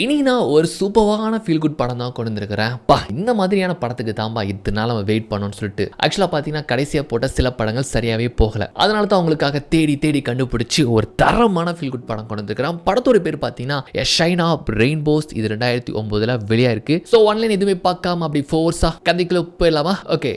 இனி நான் ஒரு சூப்பரான ஃபீல் குட் படம் தான் கொண்டு வந்திருக்கிறேன். இந்த மாதிரியான படத்துக்கு தான்பா இதனால நம்ம வெயிட் பண்ணணும்னு சொல்லிட்டு ஆக்சுவலாக பார்த்தீங்கன்னா கடைசியாக போட்ட சில படங்கள் சரியாகவே போகல. அதனால தான் அவங்களுக்காக தேடி தேடி கண்டுபிடிச்சி ஒரு தரமான ஃபீல் குட் படம் கொண்டு வந்திருக்கிறேன். படத்தோட பேர் பார்த்தீங்கன்னா எ ஷைன் ஆஃப் ரெயின்போஸ். இது 2009 வெளியா இருக்கு. ஸோ ஒன்லைன் எதுவுமே பார்க்காம அப்படி ஃபோர்ஸா கதைக்குள்ள போயிடலாமா? ஓகே,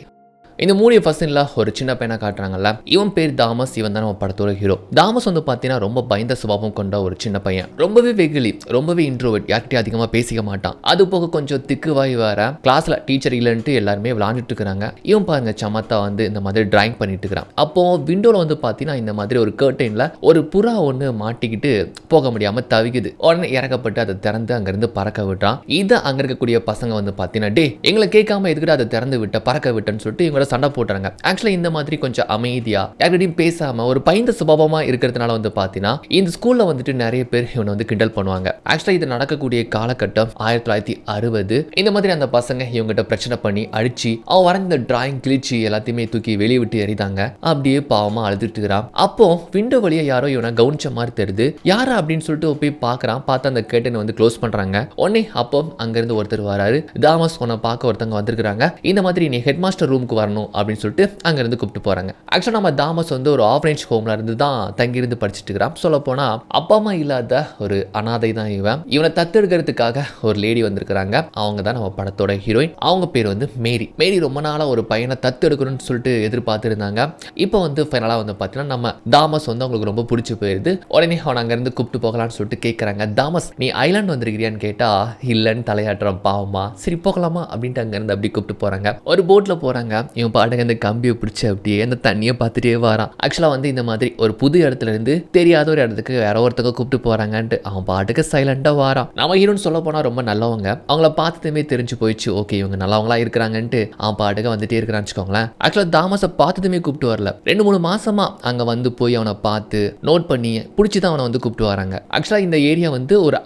இந்த மூணு ஃபர்ஸ்ட்ல ஒரு சின்ன பையனை காட்டுறாங்கல்ல, இவன் பேர் தாமஸ். இவன் தான் நம்ம படத்தோட ஹீரோ. தாமஸ் வந்து பார்த்தீங்கன்னா ரொம்ப பயந்த சுபாவம் கொண்ட ஒரு சின்ன பையன். ரொம்பவே வெகுலி, ரொம்பவே இன்ட்ரோவர்ட், யார்கிட்டயும் அதிகமாக பேசிக்க மாட்டான். அது போக கொஞ்சம் திக்குவாய் வேற. கிளாஸ்ல டீச்சர் இல்லைன்ட்டு எல்லாருமே விளாண்டுட்டு இருக்கிறாங்க. இவன் பாருங்க சமத்தா வந்து இந்த மாதிரி டிராயிங் பண்ணிட்டு இருக்கிறான். அப்போ விண்டோல வந்து பார்த்தீங்கன்னா இந்த மாதிரி ஒரு கர்டைன்ல ஒரு புறா ஒன்று மாட்டிக்கிட்டு போக முடியாம தவிக்குது. உடனே இறக்கப்பட்டு அதை திறந்து அங்கிருந்து பறக்க விட்டான். இதை அங்க இருக்கக்கூடிய பசங்க வந்து பார்த்தீங்கன்னா டே எங்களை கேட்காம எதுக்கிட்ட அதை திறந்து விட்ட பறக்க விட்டன்னு சொல்லிட்டு இவங்களோட சண்டை போட்டுறாங்க. ஆக்சுவலா இந்த மாதிரி கொஞ்சம் அமைதியா யார்கிட்டயும் பேசாம ஒரு பயந்த சுபாவமா இருக்கிறதுனால வந்து பாத்தீங்கன்னா இந்த ஸ்கூல்ல வந்துட்டு நிறைய பேர் இவனை வந்து கிண்டல் பண்ணுவாங்க. ஆக்சுவலா இது நடக்கக்கூடிய காலகட்டம் 1960. இந்த மாதிரி அந்த பசங்க இவங்ககிட்ட பிரச்சனை பண்ணி அடிச்சு அவன் வரைந்த டிராயிங் கிழிச்சு எல்லாத்தையுமே தூக்கி வெளியே விட்டு எறிதாங்க. அப்படியே பாவமா அழுதுட்டு இருக்கிறான். அப்போ விண்டோ வழியா யாரோ இவனை கவனிச்ச மாதிரி தெரியுது. யாரா அப்படின்னு சொல்லிட்டு போய் பாக்குறான். பார்த்து அந்த கேட்டனை வந்து க்ளோஸ் பண்றாங்க. உடனே அப்போ அங்கிருந்து ஒருத்தர் வராரு. தாமஸ் உன்னை பார்க்க ஒருத்தவங்க வந்திருக்காங்க. இந்த மாதிரி நீ ஹெட் மாஸ்டர் ரூமுக்கு வரணும் அப்படின்னு சொல்லிட்டு அங்கிருந்து கூப்பிட்டு போறாங்க. ஆக்சுவலா நம்ம தாமஸ் வந்து ஒரு ஆர்ஃபனேஜ் ஹோம்ல இருந்து தான் தங்கியிருந்து படிச்சுட்டு இருக்கிறான். சொல்ல போனா அப்பா அம்மா இல்லாத ஒரு அனாதை தான் இவன். இவனை தத்தெடுக்கிறதுக்காக ஒரு லேடி வந்திருக்கிறாங்க. அவங்க தான் நம்ம படத்தோட ஹீரோயின். அவங்க பேர் வந்து மேரி. மேரி ரொம்ப நாளா ஒரு பையனை தத்தெடுக்கணும்னு சொல்லிட்டு எதிர்பார்த்து இருந்தாங்க. இப்போ வந்து ஃபைனலா வந்து பார்த்தீங்கன்னா நம்ம தாமஸ் வந்து அவங்களுக்கு ரொம்ப பிடிச்சி போயிருது. உடனே அவன் அங்கிருந்து கூப்பிட்டு போகலான்னு சொல்லிட்டு கேட்கறாங்க. தாமஸ் நீ ஐலாண்ட் வந்திருக்கிறியான்னு கேட்டா இல்லைன்னு தலையாட்டுறான் பாவமா. சரி போகலாமா அப்படின்ட்டு அங்கிருந்து அப்படி கூப்பிட்டு போறாங்க. ஒரு போட்ல போறாங்க. இவன் பாட்டுங்க அந்த கம்பியை பிடிச்சி அப்படியே அந்த தண்ணியை பார்த்துட்டே வரான். ஆக்சுவலா வந்து இந்த மாதிரி ஒரு புது இடத்துல இருந்து தெரியாத ஒரு இடத்துக்கு வேற ஒருத்தங்க கூப்பிட்டு போறாங்கன்ட்டு அவன் பாட்டுக்கு சைலண்டா வாரான். நம்ம ஹீரோன்னு சொல்ல போனா ரொம்ப நல்லவங்க. அவங்கள பார்த்ததுமே தெரிஞ்சு போயிடுச்சு ஓகே இவங்க நல்லவங்களா இருக்கிறாங்கன்ட்டு அவன் பாட்டுக்கு வந்துட்டே இருக்கிறான்னு வச்சுக்கோங்களேன். ஆக்சுவலா தாமஸை பார்த்ததுமே கூப்பிட்டு வரல. 2-3 மாசமா அங்க வந்து போய் அவனை பார்த்து நோட் பண்ணி பிடிச்சிதான் அவனை வந்து கூப்பிட்டு வராங்க. ஆக்சுவலா இந்த ஏரியா வந்து ஒரு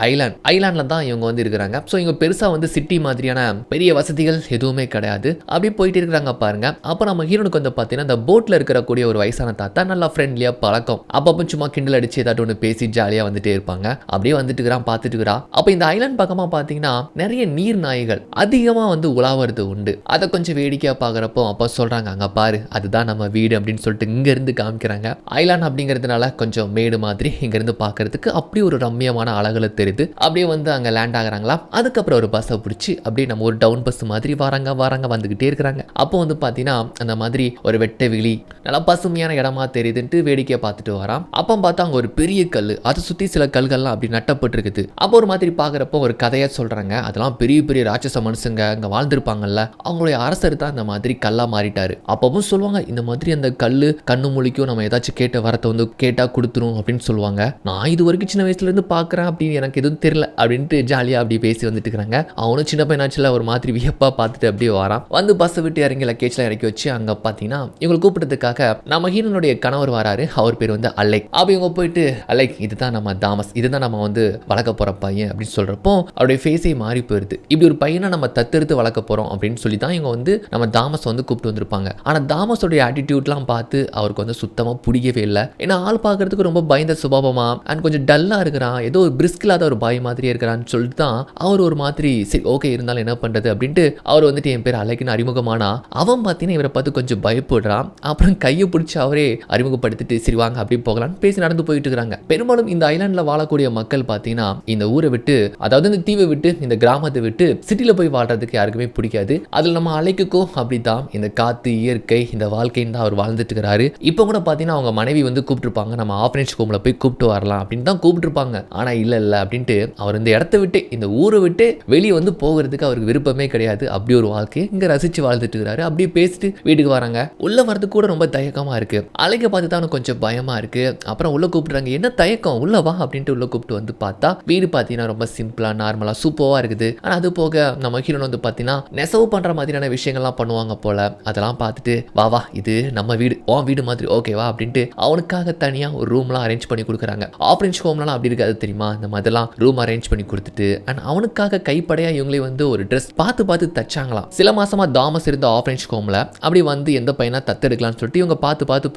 ஐலாண்ட்ல தான் இவங்க வந்து இருக்கிறாங்க. ஸோ இவங்க பெருசா வந்து சிட்டி மாதிரியான பெரிய வசதிகள் எதுவுமே கிடையாது. அப்படியே போயிட்டு இருக்கிறாங்க பாருங்க. அப்போ நம்ம ஹீரோனுக்கு வந்து பார்த்தீங்கன்னா இந்த போட்டில் இருக்கக்கூடிய ஒரு வயசான தாத்தா நல்லா ஃப்ரெண்ட்லியாக பழக்கம். அப்பப்போ சும்மா கிண்டல் அடிச்சு ஏதாட்டு ஒன்று பேசி ஜாலியாக வந்துட்டே இருப்பாங்க. அப்படியே வந்துட்டு இருக்கிறான் பார்த்துட்டு இருக்கிறான். அப்போ இந்த ஐலாண்ட் பக்கமாக பார்த்தீங்கன்னா நிறைய நீர் நாய்கள் அதிகமாக வந்து உலாவது உண்டு. அதை கொஞ்சம் வேடிக்கையாக பார்க்குறப்போ அப்போ சொல்கிறாங்க அங்கே பாரு அதுதான் நம்ம வீடு அப்படின்னு சொல்லிட்டு இங்கேருந்து காமிக்கிறாங்க. ஐலாண்ட் அப்படிங்கிறதுனால கொஞ்சம் மேடு மாதிரி இங்கேருந்து பார்க்கறதுக்கு அப்படி ஒரு ரம்மியமான அழகுல தெரியுது. அப்படியே வந்து அங்கே லேண்ட் ஆகுறாங்களா. அதுக்கப்புறம் ஒரு பஸ்ஸை பிடிச்சி அப்படியே நம்ம ஒரு டவுன் பஸ் மாதிரி வராங்க வந்துகிட்டே இருக்கிறாங்க. அப்போ வந்து பார்த்தீங்கன்னா அந்த மாதிரி ஒரு வெட்ட விழி நல்லா பசுமையான இடமா தெரியுதுன்ட்டு வேடிக்கையை பார்த்துட்டு வரான். அப்போ பார்த்தா அங்கே ஒரு பெரிய கல், அதை சுற்றி சில கல்கள்லாம் அப்படி நட்டப்பட்டு இருக்குது. அப்போ ஒரு மாதிரி பார்க்குறப்போ ஒரு கதையாக சொல்கிறாங்க. அதெல்லாம் பெரிய பெரிய ராட்சச மனுஷங்க அங்கே வாழ்ந்துருப்பாங்கல்ல, அவங்களுடைய அரசர் தான் இந்த மாதிரி கல்லாக மாறிட்டாரு. அப்பவும் சொல்லுவாங்க இந்த மாதிரி அந்த கல் கண்ணு மொழிக்கும் நம்ம ஏதாச்சும் கேட்ட வரத்தை வந்து கேட்டால் கொடுத்துரும் அப்படின்னு சொல்லுவாங்க. நான் இது வரைக்கும் சின்ன வயசுலேருந்து பார்க்குறேன் அப்படின்னு எனக்கு எதுவும் தெரியல அப்படின்ட்டு ஜாலியாக அப்படி பேசி வந்துட்டு இருக்கிறாங்க. அவனும் சின்ன பையனாச்சுல ஒரு மாதிரி வியப்பாக பார்த்துட்டு அப்படியே வரான். வந்து பஸ்ஸை விட்டு இறங்கி லக்கேஜ்லாம் இறக்கி வச்சு அங்கே பார்த்தீங்கன்னா இவங்களை கூப்பிட்டதுக்காக நம்ம ஹீரோனுடைய கணவர் வராரு. அவர் பேர் வந்து அலெக். அப்போ இவங்க போயிட்டு அலெக் இதுதான் நம்ம தாமஸ், இதுதான் நம்ம வந்து வளர்க்க போற பையன் அப்படின்னு சொல்றப்போ அவருடைய ஃபேஸே மாறி போயிருது. இப்படி ஒரு பையனை நம்ம தத்தெடுத்து வளர்க்க போறோம் அப்படின்னு சொல்லி தான் இவங்க வந்து நம்ம தாமஸ் வந்து கூப்பிட்டு வந்திருப்பாங்க. ஆனா தாமஸோடைய ஆட்டிடியூட்லாம் பார்த்து அவருக்கு வந்து சுத்தமா பிடிக்கவே இல்லை. ஏன்னா ஆள் பார்க்கறதுக்கு ரொம்ப பயந்த சுபாவமா அண்ட் கொஞ்சம் டல்லா இருக்கிறான், ஏதோ ஒரு பிரிஸ்க் இல்லாத ஒரு பாய் மாதிரியே இருக்கிறான்னு சொல்லிட்டு தான் அவர் ஒரு மாதிரி சரி ஓகே இருந்தாலும் என்ன பண்றது அப்படின்ட்டு அவர் வந்துட்டு என் பேர் அலெக்னு அறிமுகமானா அவன் பார்த்தீங்கன்னா இவரை பார்த்து கொஞ்சம் பயப்படுறான். அப்புறம் கையை பிடிச்சி அவரே அறிமுகப்படுத்திட்டு சரி வாங்க அப்படி போகலான்னு பேசி நடந்து போயிட்டு இருக்காங்க. பெரும்பாலும் இந்த ஐலாண்ட்ல வாழக்கூடிய மக்கள் பார்த்தீங்கன்னா இந்த ஊரை விட்டு அதாவது இந்த தீவை விட்டு இந்த கிராமத்தை விட்டு சிட்டில போய் வாழ்றதுக்கு யாருக்குமே பிடிக்காது. அதில் நம்ம அலைக்குக்கும் அப்படித்தான் இந்த காத்து இயற்கை இந்த வாழ்க்கைன்னு தான் அவர் வாழ்ந்துட்டு இருக்கிறாரு. இப்போ கூட பார்த்தீங்கன்னா அவங்க மனைவி வந்து கூப்பிட்டுருப்பாங்க நம்ம ஆர்ஃபனேஜ் ஹோம்ல போய் கூப்பிட்டு வரலாம் அப்படின்னு தான் கூப்பிட்டுருப்பாங்க. ஆனா இல்ல அப்படின்ட்டு அவர் இந்த இடத்த விட்டு இந்த ஊரை விட்டு வெளியே வந்து போகிறதுக்கு அவருக்கு விருப்பமே கிடையாது. அப்படி ஒரு வாழ்க்கையை இங்க ரசிச்சு வாழ்ந்துட்டு இருக்கிறாரு. அப்படியே பேசிட்டு வீட்டுக்கு வராங்க. உள்ள வரது கூட ரொம்ப தயக்கமா இருக்கு. அலைக்க பார்த்து தான் கொஞ்சம் பயமா இருக்கு. அப்புறம் உள்ள கூப்பிடுறாங்க. என்ன தயக்கம் உள்ள வா அப்படின்ட்டு உள்ள கூப்பிட்டு வந்து பார்த்தா வீடு பார்த்தீங்கன்னா ரொம்ப சிம்பிளா நார்மலா சூப்பரா இருக்குது. ஆனா அது போக நம்ம ஹீரோன் வந்து பார்த்தீங்கன்னா நெசவு பண்ற மாதிரியான விஷயங்கள்லாம் பண்ணுவாங்க போல. அதெல்லாம் பார்த்துட்டு வா இது நம்ம வீடு உன் வீடு மாதிரி ஓகேவா அப்படின்ட்டு அவனுக்காக தனியா ஒரு ரூம்லாம் அரேஞ்ச் பண்ணி கொடுக்குறாங்க. ஆஃபரேஞ்ச் ஹோம்லாம் அப்படி இருக்காது தெரியுமா, இந்த மாதிரிலாம் ரூம் அரேஞ்ச் பண்ணி கொடுத்துட்டு அண்ட் அவனுக்காக கைப்படையா இவங்களே வந்து ஒரு ட்ரெஸ் பார்த்து தச்சாங்களாம். சில மாசமா தாமஸ் இருந்த ஆஃபரேஞ்ச் ஹோம்ல போல. அப்படி வந்து எந்த பையனா தத்தெடுக்கலாம்னு சொல்லிட்டு இவங்க பார்த்துட்டு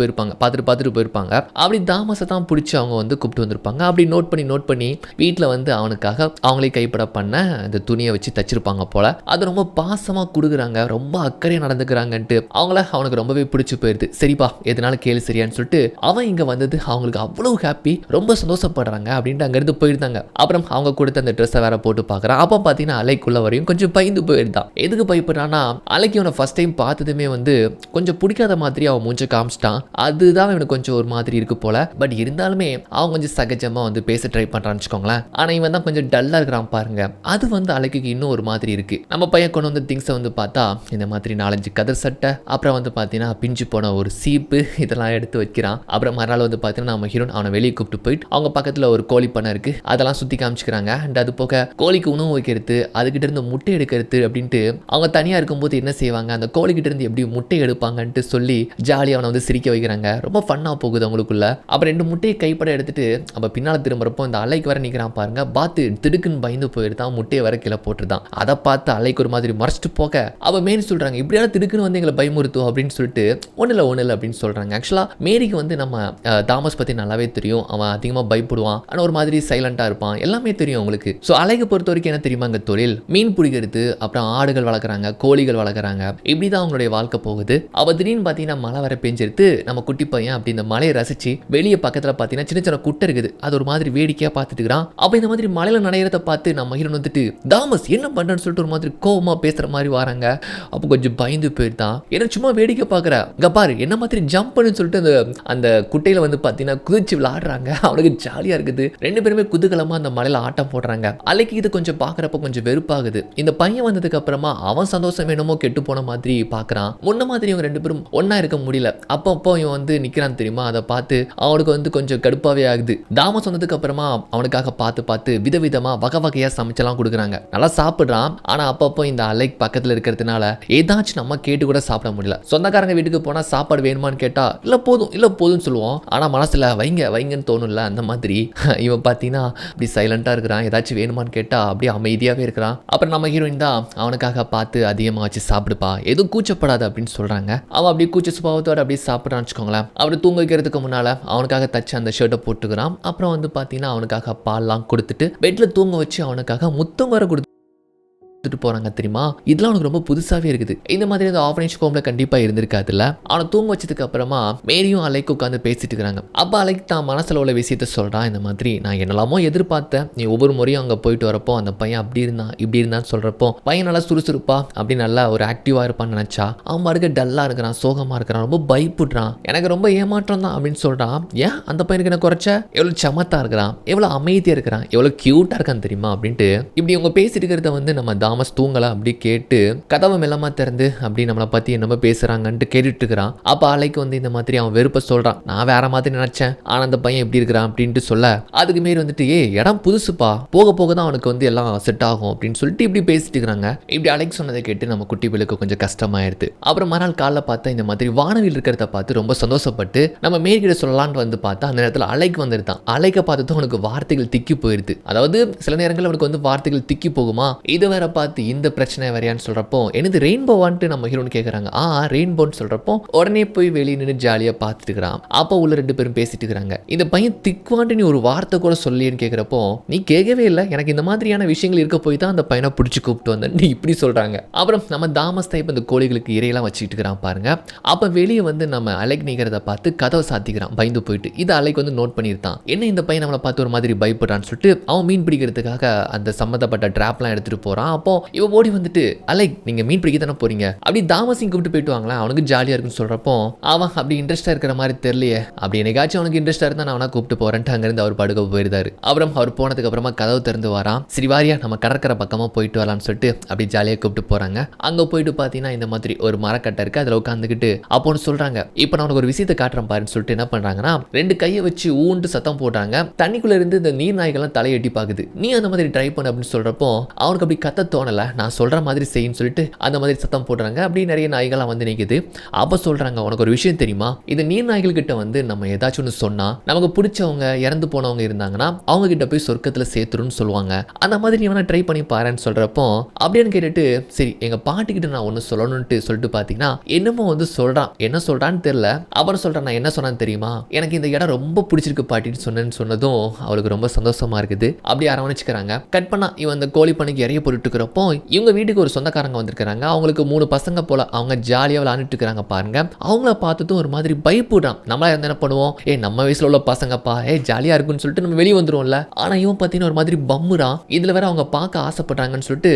போயிருப்பாங்க. அப்படி தாமஸை தான் பிடிச்சி அவங்க வந்து கூப்பிட்டு வந்திருப்பாங்க. அப்படி நோட் பண்ணி வீட்டில் வந்து அவனுக்காக அவங்களே கைப்பட பண்ண இந்த துணியை வச்சு தச்சிருப்பாங்க போல. அது ரொம்ப பாசமாக கொடுக்குறாங்க, ரொம்ப அக்கறையாக நடந்துக்கிறாங்கன்ட்டு அவனுக்கு ரொம்பவே பிடிச்சி போயிருது. சரிப்பா எதனால கேளு சரியான்னு சொல்லிட்டு அவன் இங்கே வந்தது அவங்களுக்கு அவ்வளோ ஹாப்பி, ரொம்ப சந்தோஷப்படுறாங்க அப்படின்ட்டு அங்கேருந்து போயிருந்தாங்க. அப்புறம் அவங்க கொடுத்த அந்த ட்ரெஸ்ஸை வேற போட்டு பார்க்குறான். அப்போ பார்த்தீங்கன்னா அலைக்குள்ள வரையும் கொஞ்சம் பயந்து போயிருந்தான். எதுக்கு பயப்படுறான்னா அலைக்கு அவனை ஃபர்ஸ்ட் டைம் பார்த்ததுமே வந்து கொஞ்சம் பிடிக்காத மாதிரி அவன் மூஞ்ச காமிச்சிட்டான். அதுதான் இவனுக்கு கொஞ்சம் ஒரு மாதிரி இருக்கு போல. பட் இருந்தாலுமே அவன் கொஞ்சம் சகஜமாக வந்து பேச ட்ரை பண்ணுறான்னு வச்சுக்கோங்களேன். ஆனால் இவன் தான் கொஞ்சம் டல்லாக இருக்கிறான் பாருங்க. அது வந்து அலைக்கு இன்னும் ஒரு மாதிரி இருக்கு. நம்ம பையன் கொண்டு வந்து திங்ஸை வந்து பார்த்தா இந்த மாதிரி 4-5 கதர் சட்டை, அப்புறம் வந்து பார்த்தீங்கன்னா பிஞ்சு போன ஒரு சீப்பு இதெல்லாம் எடுத்து வைக்கிறான். அப்புறம் மறுநாள் வந்து பார்த்தீங்கன்னா நம்ம ஹீரோன் அவனை வெளியே கூப்பிட்டு போயிட்டு அவங்க பக்கத்தில் ஒரு கோழி பண்ணை இருக்கு, அதெல்லாம் சுற்றி காமிச்சிக்கிறாங்க. அண்ட் அது போக கோழிக்கு உணவு வைக்கிறது, அதுகிட்ட இருந்து முட்டை எடுக்கிறது அப்படின்ட்டு அவங்க தனியாக இருக்கும்போது என்ன செய்வாங்க, அந்த கோழிக்கிட்ட இருந்து எப்படி முட்டை எடுப்பாங்கன்ட்டு சொல்லி ஜாலியாக அவனை வந்து சிரிக்க வைக்கிறாங்க. ரொம்ப ஃபன்னாக போகுது அவங்களுக்குள்ள. அப்புறம் 2 முட்டையை கைப்பட எடுத்துட்டு அப்போ பின்னால் திரும்புறப்போ இந்த அலைக்கு வர நிற்கிறான் பாருங்க. பார்த்து திடுக்குன்னு பயந்து போயிருந்தான், முட்டையை வர கீழே போட்டுருந்தான். அதை பார்த்து அலைக்கு ஒரு மாதிரி மறைச்சிட்டு போக அவள் மேரி சொல்கிறாங்க இப்படியாவது திடுக்குன்னு வந்து எங்களை பயமுறுத்தும் அப்படின்னு சொல்லிட்டு ஒன்றும் இல்லை அப்படின்னு சொல்கிறாங்க. ஆக்சுவலாக மேரிக்கு வந்து நம்ம தாமஸ் பற்றி நல்லாவே தெரியும். அவன் அதிகமாக பயப்படுவான், ஆனால் ஒரு மாதிரி சைலண்டாக இருப்பான், எல்லாமே தெரியும் அவங்களுக்கு. ஸோ அலைக்கு பொறுத்த வரைக்கும் என்ன தெரியுமா, அங்கே தொழில் மீன் பிடிக்கிறது, அப்புறம் ஆடுகள் வளர்க்குறாங்க, கோழிகள் வளர்க்குறாங்க, இப்படி தான் அவங்களுடைய வாழ்க்கை போகுது. அவள் திடீர்னு பார்த்தீங்கன்னா மழை வர பெஞ்செடுத்து நம்ம குட்டி பையன் அப்படி இந்த மலையை ரசிச்சு வெளியே பக்கத்தில் பார்த்தீங்கன்னா சின்ன சின்ன குட்டை இருக்குது, அது ஒரு மாதிரி வேடிக்கையாக பார்த்துட்டு இருக்கிறான். அப்போ இந்த மாதிரி மலையில் நடையிறத பார்த்து நம்ம ஹீரோன் வந்துட்டு தாமஸ் என்ன பண்ணுறேன்னு சொல்லிட்டு ஒரு மாதிரி கோவமாக பேசுகிற மாதிரி வராங்க. அப்போ கொஞ்சம் பயந்து போயிருந்தான். ஏன்னா சும்மா வேடிக்கை பார்க்குற இங்கே பாரு என்ன மாதிரி ஜம்ப் பண்ணுன்னு சொல்லிட்டு அந்த குட்டையில் வந்து பார்த்தீங்கன்னா குதிச்சு விளாடுறாங்க. அவனுக்கு ஜாலியாக இருக்குது. 2 பேருமே குதூகலமாக அந்த மலையில் ஆட்டம் போடுறாங்க. அலைக்கு இது கொஞ்சம் பார்க்குறப்ப கொஞ்சம் வெறுப்பாகுது. இந்த பையன் வந்ததுக்கு அப்புறமா அவன் சந்தோஷம் வேணுமோ கெட்டு போன மாதிரி பார்க்குறான். முன்ன மாதிரி இவங்க 2 பேரும் ஒன்றா இருக்க முடியல. அப்போ இவன் வந்து நிற்கிறான் தெரியுமா, அதை பார்த்து அவனுக்கு வந்து கொஞ்சம் கடுப்பாகவே ஆகுது. தாமஸ் வந்ததுக்கு அப்புறமா அவனுக்காக பார்த்து விதவிதமாக வகையாக சமைச்செல்லாம் கொடுக்குறாங்க. நல்லா சாப்பிட்றான். ஆனால் அப்பப்போ இந்த அலைக் பக்கத்தில் இருக்கிறதுனால ஏதாச்சும் நம்ம கேட்டு கூட சாப்பிட முடியல. சொந்தக்காரங்க வீட்டுக்கு போனால் சாப்பாடு வேணுமான்னு கேட்டால் இல்லை போதும்னு சொல்லுவோம். ஆனால் மனசில் வைங்கன்னு தோணும்ல, அந்த மாதிரி இவன் பார்த்தீங்கன்னா அப்படி சைலண்டாக இருக்கிறான். ஏதாச்சும் வேணுமான்னு கேட்டால் அப்படியே அமைதியாகவே இருக்கிறான். அப்புறம் நம்ம ஹீரோயின் தான் அவனுக்காக பார்த்து அதிகமாக வச்சு சாப்பிடுப்பா, எதுவும் கூச்சப்படாது அப்படின்னு சொல்கிறாங்க. அவன் அப்படியே கூச்ச சுபாவத்தோடு அப்படியே சாப்பிட்றான்னு வச்சுக்கோங்களேன். அவர் தூங்க வைக்கிறதுக்கு முன்னால் அவனுக்காக தச்சு அந்த ஷர்ட்டை போட்டுக்கிறான். அப்புறம் வந்து பார்த்தீங்கன்னா அவனுக்காக பால்லாம் கொடுத்துட்டு பெட்டில் தூங்க வச்சு அவனுக்காக முத்தம் வர கொடுத்து போறாங்க தெரியுமா. இதெல்லாம் அவனுக்கு ரொம்ப புதுசாவே இருக்குது. இந்த மாதிரி அந்த ஆர்ஃபனேஜ் ஹோம்ல கண்டிப்பா இருந்திருக்காதுல்ல. அவனை தூங்க வச்சதுக்கு அப்புறமா மேரியும் அலைக்கு உட்காந்து பேசிட்டு இருக்காங்க. அப்ப அலைக்கு தான் மனசுல உள்ள விஷயத்த சொல்றான். இந்த மாதிரி நான் என்னெல்லாமோ எதிர்பார்த்தேன், நீ ஒவ்வொரு முறையும் அங்க போயிட்டு வரப்போ அந்த பையன் அப்படி இருந்தான் இப்படி இருந்தான்னு சொல்றப்போ பையன் நல்லா சுறுசுறுப்பா அப்படி நல்லா ஒரு ஆக்டிவா இருப்பான்னு நினைச்சா அவன் பாருங்க டல்லா இருக்கிறான், சோகமா இருக்கிறான், ரொம்ப பயப்படுறான், எனக்கு ரொம்ப ஏமாற்றம் தான் அப்படின்னு சொல்றான். ஏன் அந்த பையனுக்கு என்ன குறைச்ச, எவ்வளவு சமத்தா இருக்கிறான், எவ்வளவு அமைதியா இருக்கிறான், எவ்வளவு கியூட்டா இருக்கான் தெரியுமா அப்படின்ட்டு இப்படி இவங்க பேசிட்டு இருக்கிறத வந்து நம்ம தாமஸ் தூங்கலாம் அப்படி கேட்டு கதவை மெல்லமா திறந்து அப்படி நம்மளை பத்தி என்னமோ பேசுறாங்கன்ட்டு கேட்டுட்டு இருக்கிறான். அப்ப அலைக்கு வந்து இந்த மாதிரி அவன் வெறுப்ப சொல்றான். நான் வேற மாதிரி நினைச்சேன், ஆனா அந்த பையன் எப்படி இருக்கிறான் அப்படின்ட்டு சொல்ல அதுக்கு மாரி வந்துட்டு இடம் புதுசுப்பா, போக போக தான் அவனுக்கு வந்து எல்லாம் செட் ஆகும் அப்படின்னு சொல்லிட்டு இப்படி பேசிட்டு இருக்கிறாங்க. இப்படி அலைக்கு சொன்னதை கேட்டு நம்ம குட்டி பிள்ளைக்கு கொஞ்சம் கஷ்டமாயிருது. அப்புறம் மறுநாள் காலைல பார்த்தா இந்த மாதிரி வானவில் இருக்கிறத பார்த்து ரொம்ப சந்தோஷப்பட்டு நம்ம மேற்கிட்ட சொல்லலான்னு வந்து பார்த்தா அந்த நேரத்தில் அலைக்கு வந்துருந்தான். அலைக்க பார்த்து அவனுக்கு வார்த்தைகள் திக்கி போயிருது. அதாவது சில நேரங்கள் அவனுக்கு வந்து வார்த்தைகள் திக்கி போகுமா, இது வேற பார்த்து இந்த பிரச்சனை வரையான்னு சொல்றப்போ என்னது ரெயின்போவான்ட்டு நம்ம ஹீரோன்னு கேட்குறாங்க. ரெயின்போன்னு சொல்றப்போ உடனே போய் வெளியே நின்று ஜாலியாக பார்த்துட்டு இருக்கிறான். அப்போ உள்ள 2 பேரும் பேசிட்டு இருக்கிறாங்க. இந்த பையன் திக்குவான்ட்டு நீ ஒரு வார்த்தை கூட சொல்லியேன்னு கேட்குறப்போ நீ கேட்கவே இல்லை, எனக்கு இந்த மாதிரியான விஷயங்கள் இருக்க போய் தான் அந்த பையனை பிடிச்சி கூப்பிட்டு வந்தேன் நீ இப்படி சொல்றாங்க. அப்புறம் நம்ம தாமஸ் தான் இப்போ இந்த கோழிகளுக்கு இறையெல்லாம் வச்சுக்கிட்டு இருக்கிறான் பாருங்க. அப்போ வெளியே வந்து நம்ம அலைக் நிற்கிறத பார்த்து கதவை சாத்திக்கிறான் பயந்து போயிட்டு. இது அலைக் வந்து நோட் பண்ணியிருந்தான். என்ன இந்த பையன் நம்மளை பார்த்து ஒரு மாதிரி பயப்படுறான்னு சொல்லிட்டு அவன் மீன் பிடிக்கிறதுக்காக அந்த சம்மந்தப்பட்ட ட்ராப்லாம் எடுத்துட்டு போறான். அப்போ இவ ஓடி வந்துட்டு அலைக் நீங்க மீன் பிடிக்க தானே போறீங்க, அப்படி தாமஸையும் கூப்பிட்டு போயிட்டு வாங்களா, அவனுக்கு ஜாலியா இருக்குன்னு சொல்றப்போ அவன் அப்படி இன்ட்ரெஸ்டா இருக்கிற மாதிரி தெரியலையே, அப்படி என்னைக்காச்சும் அவனுக்கு இன்ட்ரெஸ்டா இருந்தா நான் அவனா கூப்பிட்டு போறேன்ட்டு அங்கிருந்து அவர் படுக்க போயிருந்தாரு. அப்புறம் அவர் போனதுக்கு அப்புறமா கதவு திறந்து வரான். சரி வாரியா நம்ம கடற்கரை பக்கமா போயிட்டு வரலாம்னு சொல்லிட்டு அப்படி ஜாலியாக கூப்பிட்டு போறாங்க. அங்க போயிட்டு பாத்தீங்கன்னா இந்த மாதிரி ஒரு மரக்கட்டை இருக்கு, அதுல உட்காந்துக்கிட்டு அப்போன்னு சொல்றாங்க இப்போ நான் உனக்கு ஒரு விஷயத்தை காட்டுறேன் பாருன்னு சொல்லிட்டு என்ன பண்றாங்கன்னா 2 கையை வச்சு ஊண்டு சத்தம் போடுறாங்க. தண்ணிக்குள்ள இருந்து இந்த நீர் நாய்கள்லாம் தலையை எட்டி பாக்குது. நீ அந்த மாதிரி ட்ரை பண்ண அப்படின்னு சொல்றப்போ அவனுக்கு அப்படி கத்த தோணலை, நான் சொல்கிற மாதிரி செய்யுன்னு சொல்லிட்டு அந்த மாதிரி சத்தம் போடுறாங்க. அப்படி நிறைய நாய்கள்லாம் வந்து நிற்குது. அப்போ சொல்கிறாங்க, உனக்கு ஒரு விஷயம் தெரியுமா, இது நீர் நாய்கள் கிட்ட வந்து நம்ம ஏதாச்சும் ஒன்று சொன்னால் நமக்கு பிடிச்சவங்க இறந்து போனவங்க இருந்தாங்கன்னா அவங்க கிட்ட போய் சொர்க்கத்தில் சேர்த்துருன்னு சொல்லுவாங்க. அந்த மாதிரி நீ வேணா ட்ரை பண்ணி பாருன்னு சொல்கிறப்போ அப்படின்னு கேட்டுட்டு சரி எங்கள் பாட்டிக்கிட்ட நான் ஒன்று சொல்லணும்ட்டு சொல்லிட்டு பார்த்தீங்கன்னா என்னமோ வந்து சொல்கிறான். என்ன சொல்கிறான்னு தெரியல. அப்புறம் சொல்கிறேன், நான் என்ன சொன்னான்னு தெரியுமா, எனக்கு இந்த இடம் ரொம்ப பிடிச்சிருக்கு பாட்டின்னு சொன்னதும் அவளுக்கு ரொம்ப சந்தோஷமா இருக்குது. அப்படி அரவணைச்சுக்கிறாங்க. கட் பண்ணா இவன் அந்த கோழி பண்ணைக்கு இறைய போட்டுட்டு இருக்கிறப்போ இவங்க வீட்டுக்கு ஒரு சொந்தக்காரங்க வந்திருக்காங்க. அவங்களுக்கு 3 பசங்க போல. அவங்க ஜாலியாக விளையாண்டுட்டு இருக்கிறாங்க பாருங்க. அவங்கள பார்த்ததும் ஒரு மாதிரி பயப்படுறான். நம்மளா என்ன பண்ணுவோம், நம்ம வயசுல உள்ள பசங்கப்பா ஜாலியா இருக்குன்னு சொல்லிட்டு நம்ம வெளியே வந்துருவோம்ல. ஆனா இவன் பார்த்தீங்கன்னா ஒரு மாதிரி பம்முறான். இதுல வேற அவங்க பார்க்க ஆசைப்படுறாங்கன்னு சொல்லிட்டு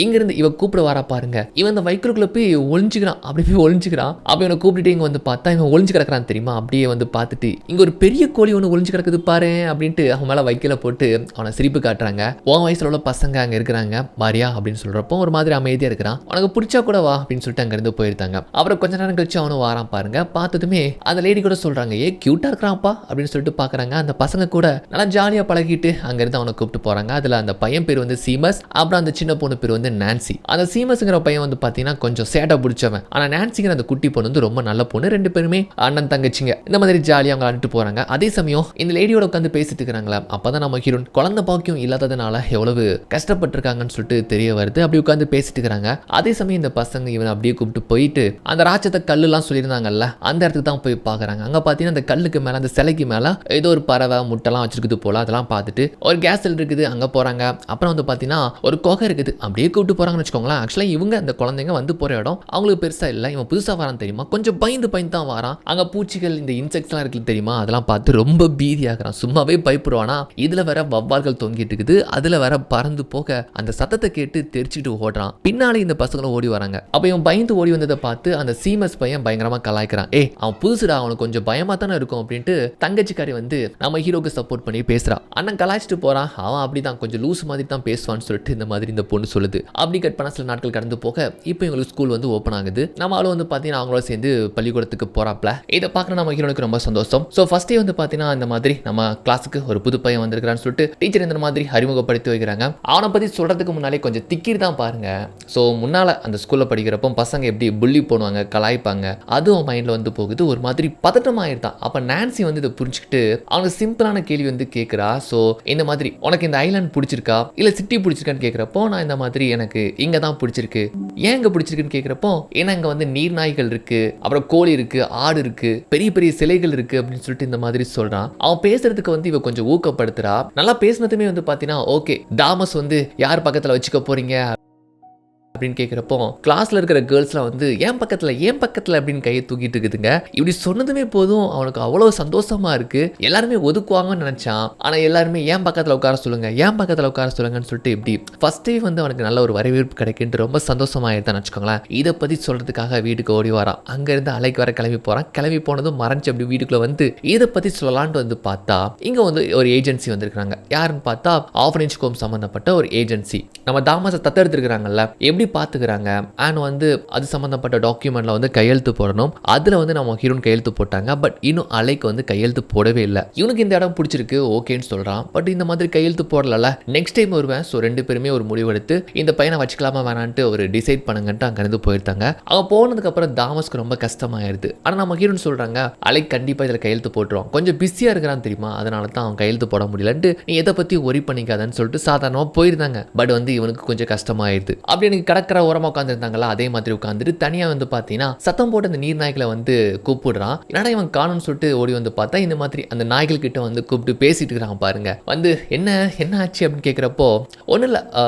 இங்கிருந்து இவன் கூப்பிட வரா பாருங்க. இவன் அந்த வைக்கலுக்குள்ள போய் ஒளிஞ்சுக்கிறான். அப்படி போய் ஒளிஞ்சுக்கிறான். அப்ப இவனை கூப்பிட்டு இங்க வந்து பார்த்தா இவன் ஒளிஞ்சு கிடக்குறான் தெரியுமா. அப்படியே வந்து பார்த்துட்டு இங்க ஒரு பெரிய கோழி ஒன்று ஒளிஞ்சு கிடக்குது பாரு அப்படின்ட்டு அவன் மேல வைக்கல போட்டு அவனை சிரிப்பு காட்டுறாங்க. உன் வயசுல உள்ள பசங்க அங்க இருக்கிறாங்க மாரியா அப்படின்னு சொல்றப்போ ஒரு மாதிரி அமைதியா இருக்கிறான். உனக்கு பிடிச்சா கூட வா அப்படின்னு சொல்லிட்டு அங்க இருந்து போயிருந்தாங்க. அப்புறம் கொஞ்ச நேரம் கழிச்சு அவனும் வாரான் பாருங்க. பார்த்ததுமே அந்த லேடி கூட சொல்றாங்க, கியூட்டா இருக்கிறான்ப்பா அப்படின்னு சொல்லிட்டு பாக்குறாங்க. அந்த பசங்க கூட நல்லா ஜாலியா பழகிட்டு அங்க இருந்து அவனை கூப்பிட்டு போறாங்க. அதுல அந்த பையன் பேர் வந்து சீமஸ், அப்புறம் அந்த சின்ன பொண்ணு பேர் வந்து நான்சி. அந்த சீமஸ்ங்கிற பையன் வந்து பாத்தீங்கன்னா கொஞ்சம் சேட்டா பிடிச்சவன். ஆனா நான்சிங்கிற அந்த குட்டி பொண்ணு வந்து ரொம்ப நல்ல பொண்ணு. 2 பேருமே அண்ணன் தங்கச்சிங்க. இந்த மாதிரி ஜாலியா அவங்க விளையாண்டுட்டு போறாங்க. அதே சமயம் இந்த லேடியோட உட்காந்து பேசிட்டு இருக்காங்களா. அப்பதான் நம்ம ஹீரோன் குழந்தை பாக்கியம் இல்லாததுனால எவ்வளவு கஷ்டப்பட்டிருக்காங்கன்னு சொல்லிட்டு தெரிய வருது. அப்படி உட்காந்து பேசிட்டு இருக்காங்க. அதே சமயம் இந்த பசங்க இவனை அப்படியே கூப்பிட்டு போயிட்டு அந்த ராட்சத கல்லுலாம் சொல்லியிருந்தாங்கல்ல அந்த இடத்துக்கு தான் போய் பாக்குறாங்க. அங்க பாத்தீங்கன்னா அந்த கல்லுக்கு மேல அந்த சிலைக்கு மேல ஏதோ ஒரு பறவை முட்டைலாம் வச்சிருக்குது போல. அதெல்லாம் பார்த்துட்டு ஒரு கேஸ் சிலிண்டர் இருக்குது அங்க போறாங்க. அப்புறம் வந்து பாத்தீங்கன்னா ஒரு குகை இருக்குது. அப்படியே கூப்பிட்டு போறாங்கன்னு வச்சுக்கோங்களேன். ஆக்சுவலா இவங்க அந்த குழந்தைங்க வந்து போற இடம் அவங்களுக்கு பெருசா இல்லை. இவன் புதுசா வரான் தெரியுமா, கொஞ்சம் பயந்து தான் வரான். அங்க பூச்சிகள் இந்த இன்செக்ட்ஸ்லாம் இருக்கு தெரியுமா, அதெல்லாம் பார்த்து ரொம்ப பீதியாகிறான். சும்மாவே பயப்படுவானா. இதுல வேற வவ்வால்கள் தொங்கிட்டு இருக்குது. அதுல வேற பறந்து போக அந்த சத்தத்தை கேட்டு தெரிச்சுட்டு ஓடுறான். பின்னாலே இந்த பசங்களும் ஓடி வராங்க. அப்ப இவன் பயந்து ஓடி வந்ததை பார்த்து அந்த சீமஸ் பையன் பயங்கரமா கலாய்க்கிறான். அவன் புதுசுடா, அவனுக்கு கொஞ்சம் பயமா தானே இருக்கும் அப்படின்ட்டு தங்கச்சிக்காரி வந்து நம்ம ஹீரோக்கு சப்போர்ட் பண்ணி பேசுறான். அண்ணன் கலாய்ச்சிட்டு போறான். அவன் அப்படிதான் கொஞ்சம் லூஸ் மாதிரி தான் பேசுவான்னு சொல்லிட்டு இந்த மாதிரி இந்த பொண்ணு சொல்லுது. அப்படி கட் பண்ண சில நாட்கள் கடந்து போக இப்போ இவங்களுக்கு ஸ்கூல் வந்து ஓப்பன் ஆகுது. நம்ம ஆளு வந்து பாத்தீங்கன்னா அவங்களோட சேர்ந்து பள்ளிக்கூடத்துக்கு போறாப்ல. இதை பார்க்க நம்ம ஹீரோனுக்கு ரொம்ப சந்தோஷம். ஸோ ஃபர்ஸ்டே வந்து பார்த்தீங்கன்னா இந்த மாதிரி நம்ம கிளாஸுக்கு ஒரு புது பையன் வந்திருக்கிறான்னு சொல்லிட்டு டீச்சர் இந்த மாதிரி அறிமுகப்படுத்தி வைக்கிறாங்க. அவனை பற்றி சொல்றதுக்கு முன்னாலே கொஞ்சம் திக்கிர் தான் பாருங்க. ஸோ முன்னால அந்த ஸ்கூலில் படிக்கிறப்போ பசங்க எப்படி புள்ளி போடுவாங்க, கலாய்ப்பாங்க, அதுவும் மைண்டில் வந்து போகுது. ஒரு மாதிரி பதட்டமாயிருந்தான். அப்போ நான்சி வந்து இதை புரிஞ்சுக்கிட்டு அவனுக்கு சிம்பிளான கேள்வி வந்து கேட்குறா. ஸோ இந்த மாதிரி உனக்கு இந்த ஐலாண்ட் பிடிச்சிருக்கா இல்லை சிட்டி பிடிச்சிருக்கான்னு கேட்குறப்போ நான் இந்த மாதிரி எனக்கு இங்கே தான் பிடிச்சிருக்கு. ஏன் இங்கே பிடிச்சிருக்குன்னு கேட்குறப்போ ஏன்னா இங்கே வந்து நீர் நாய்கள் இருக்கு, அப்புறம் கோழி இருக்கு, ஆடு இருக்கு, பெரிய பெரிய சிலைகள் இருக்கு அப்படின்னு சொல்லிட்டு இந்த மாதிரி சொல்றான். அவன் பேசுறதுக்கு வந்து இவ கொஞ்சம் ஊக்கப்படுத்துறா. நல்லா பேசினதுமே வந்து பாத்தீங்கன்னா ஓகே தாமஸ் வந்து யார் பக்கத்துல வச்சுக்க போறீங்க அப்படின்னு கேட்குறப்போ கிளாஸ்ல இருக்கிற கேர்ள்ஸ்லாம் வந்து ஏன் பக்கத்தில் அப்படின்னு கையை தூக்கிட்டு இருக்குதுங்க. இப்படி சொன்னதுமே போதும் அவனுக்கு அவ்வளோ சந்தோஷமா இருக்கு. எல்லாருமே ஒதுக்குவாங்கன்னு நினைச்சான். ஆனால் எல்லாருமே ஏன் பக்கத்தில் உட்கார சொல்லுங்கன்னு சொல்லிட்டு இப்படி ஃபர்ஸ்டே வந்து அவனுக்கு நல்ல ஒரு வரவேற்பு கிடைக்குன்ட்டு ரொம்ப சந்தோஷமாயிருந்தான்னு வச்சுக்கோங்களேன். இதை பற்றி சொல்றதுக்காக வீட்டுக்கு ஓடி வரான். அங்கேருந்து அலைக்கு வர கிளம்பி போகிறான். கிளம்பி போனதும் மறைஞ்சு அப்படி வீட்டுக்குள்ள வந்து இதை பற்றி சொல்லலான்ட்டு வந்து பார்த்தா இங்கே வந்து ஒரு ஏஜென்சி வந்திருக்காங்க. யாருன்னு பார்த்தா ஆர்ஃபனேஜ் ஹோம் சம்மந்தப்பட்ட ஒரு ஏஜென்சி. நம்ம தாமஸை தத்தெடுத்துருக்கிறாங்கல்ல, எப்படி பார்த்துக்கிறாங்க அண்ட் வந்து அது சம்மந்தப்பட்ட டாக்குமெண்ட்ல வந்து கையெழுத்து போடணும். அதில் வந்து நம்ம ஹீரோன் கையெழுத்து போட்டாங்க. பட் இன்னும் அலைக்கு வந்து கையெழுத்து போடவே இல்லை. இவனுக்கு இந்த இடம் பிடிச்சிருக்கு ஓகேன்னு சொல்கிறான். பட் இந்த மாதிரி கையெழுத்து போடல. நெக்ஸ்ட் டைம் வருவேன். ஸோ 2 பேருமே ஒரு முடிவெடுத்து இந்த பையனை வச்சுக்கலாமா வேணான்ட்டு ஒரு டிசைட் பண்ணுங்கன்ட்டு அங்கேருந்து போயிருந்தாங்க. அவங்க போனதுக்கப்புறம் தாமஸ்க்கு ரொம்ப கஷ்டமாயிருது. ஆனால் நம்ம ஹீரோன் சொல்கிறாங்க அலைக்கு கண்டிப்பாக இதில் கையெழுத்து போட்டுருவான். கொஞ்சம் பிஸியாக இருக்கிறான் தெரியுமா, அதனால தான் அவன் கையெழுத்து போட முடியலன்ட்டு நீ எதை பற்றி ஒரி பண்ணிக்காதன்னு சொல்லிட்டு சாதாரணமாக போயிருந்தாங்க. பட் வந்து இவனுக்கு கொஞ்சம் கஷ்டமாயிருது. அப்படி எனக்கு கடற்கரை ஓரமாக உட்காந்துருந்தாங்களா அதே மாதிரி உட்காந்துட்டு தனியாக வந்து பார்த்தீங்கன்னா சத்தம் போட்டு அந்த நீர் நாய்களை வந்து கூப்பிடுறான். என்னடா இவன் காணும்னு சொல்லிட்டு ஓடி வந்து பார்த்தா இந்த மாதிரி அந்த நாய்கள் கிட்ட வந்து கூப்பிட்டு பேசிட்டு இருக்கிறாங்க பாருங்க. வந்து என்ன ஆச்சு அப்படின்னு கேட்குறப்போ ஒன்றும் இல்லை,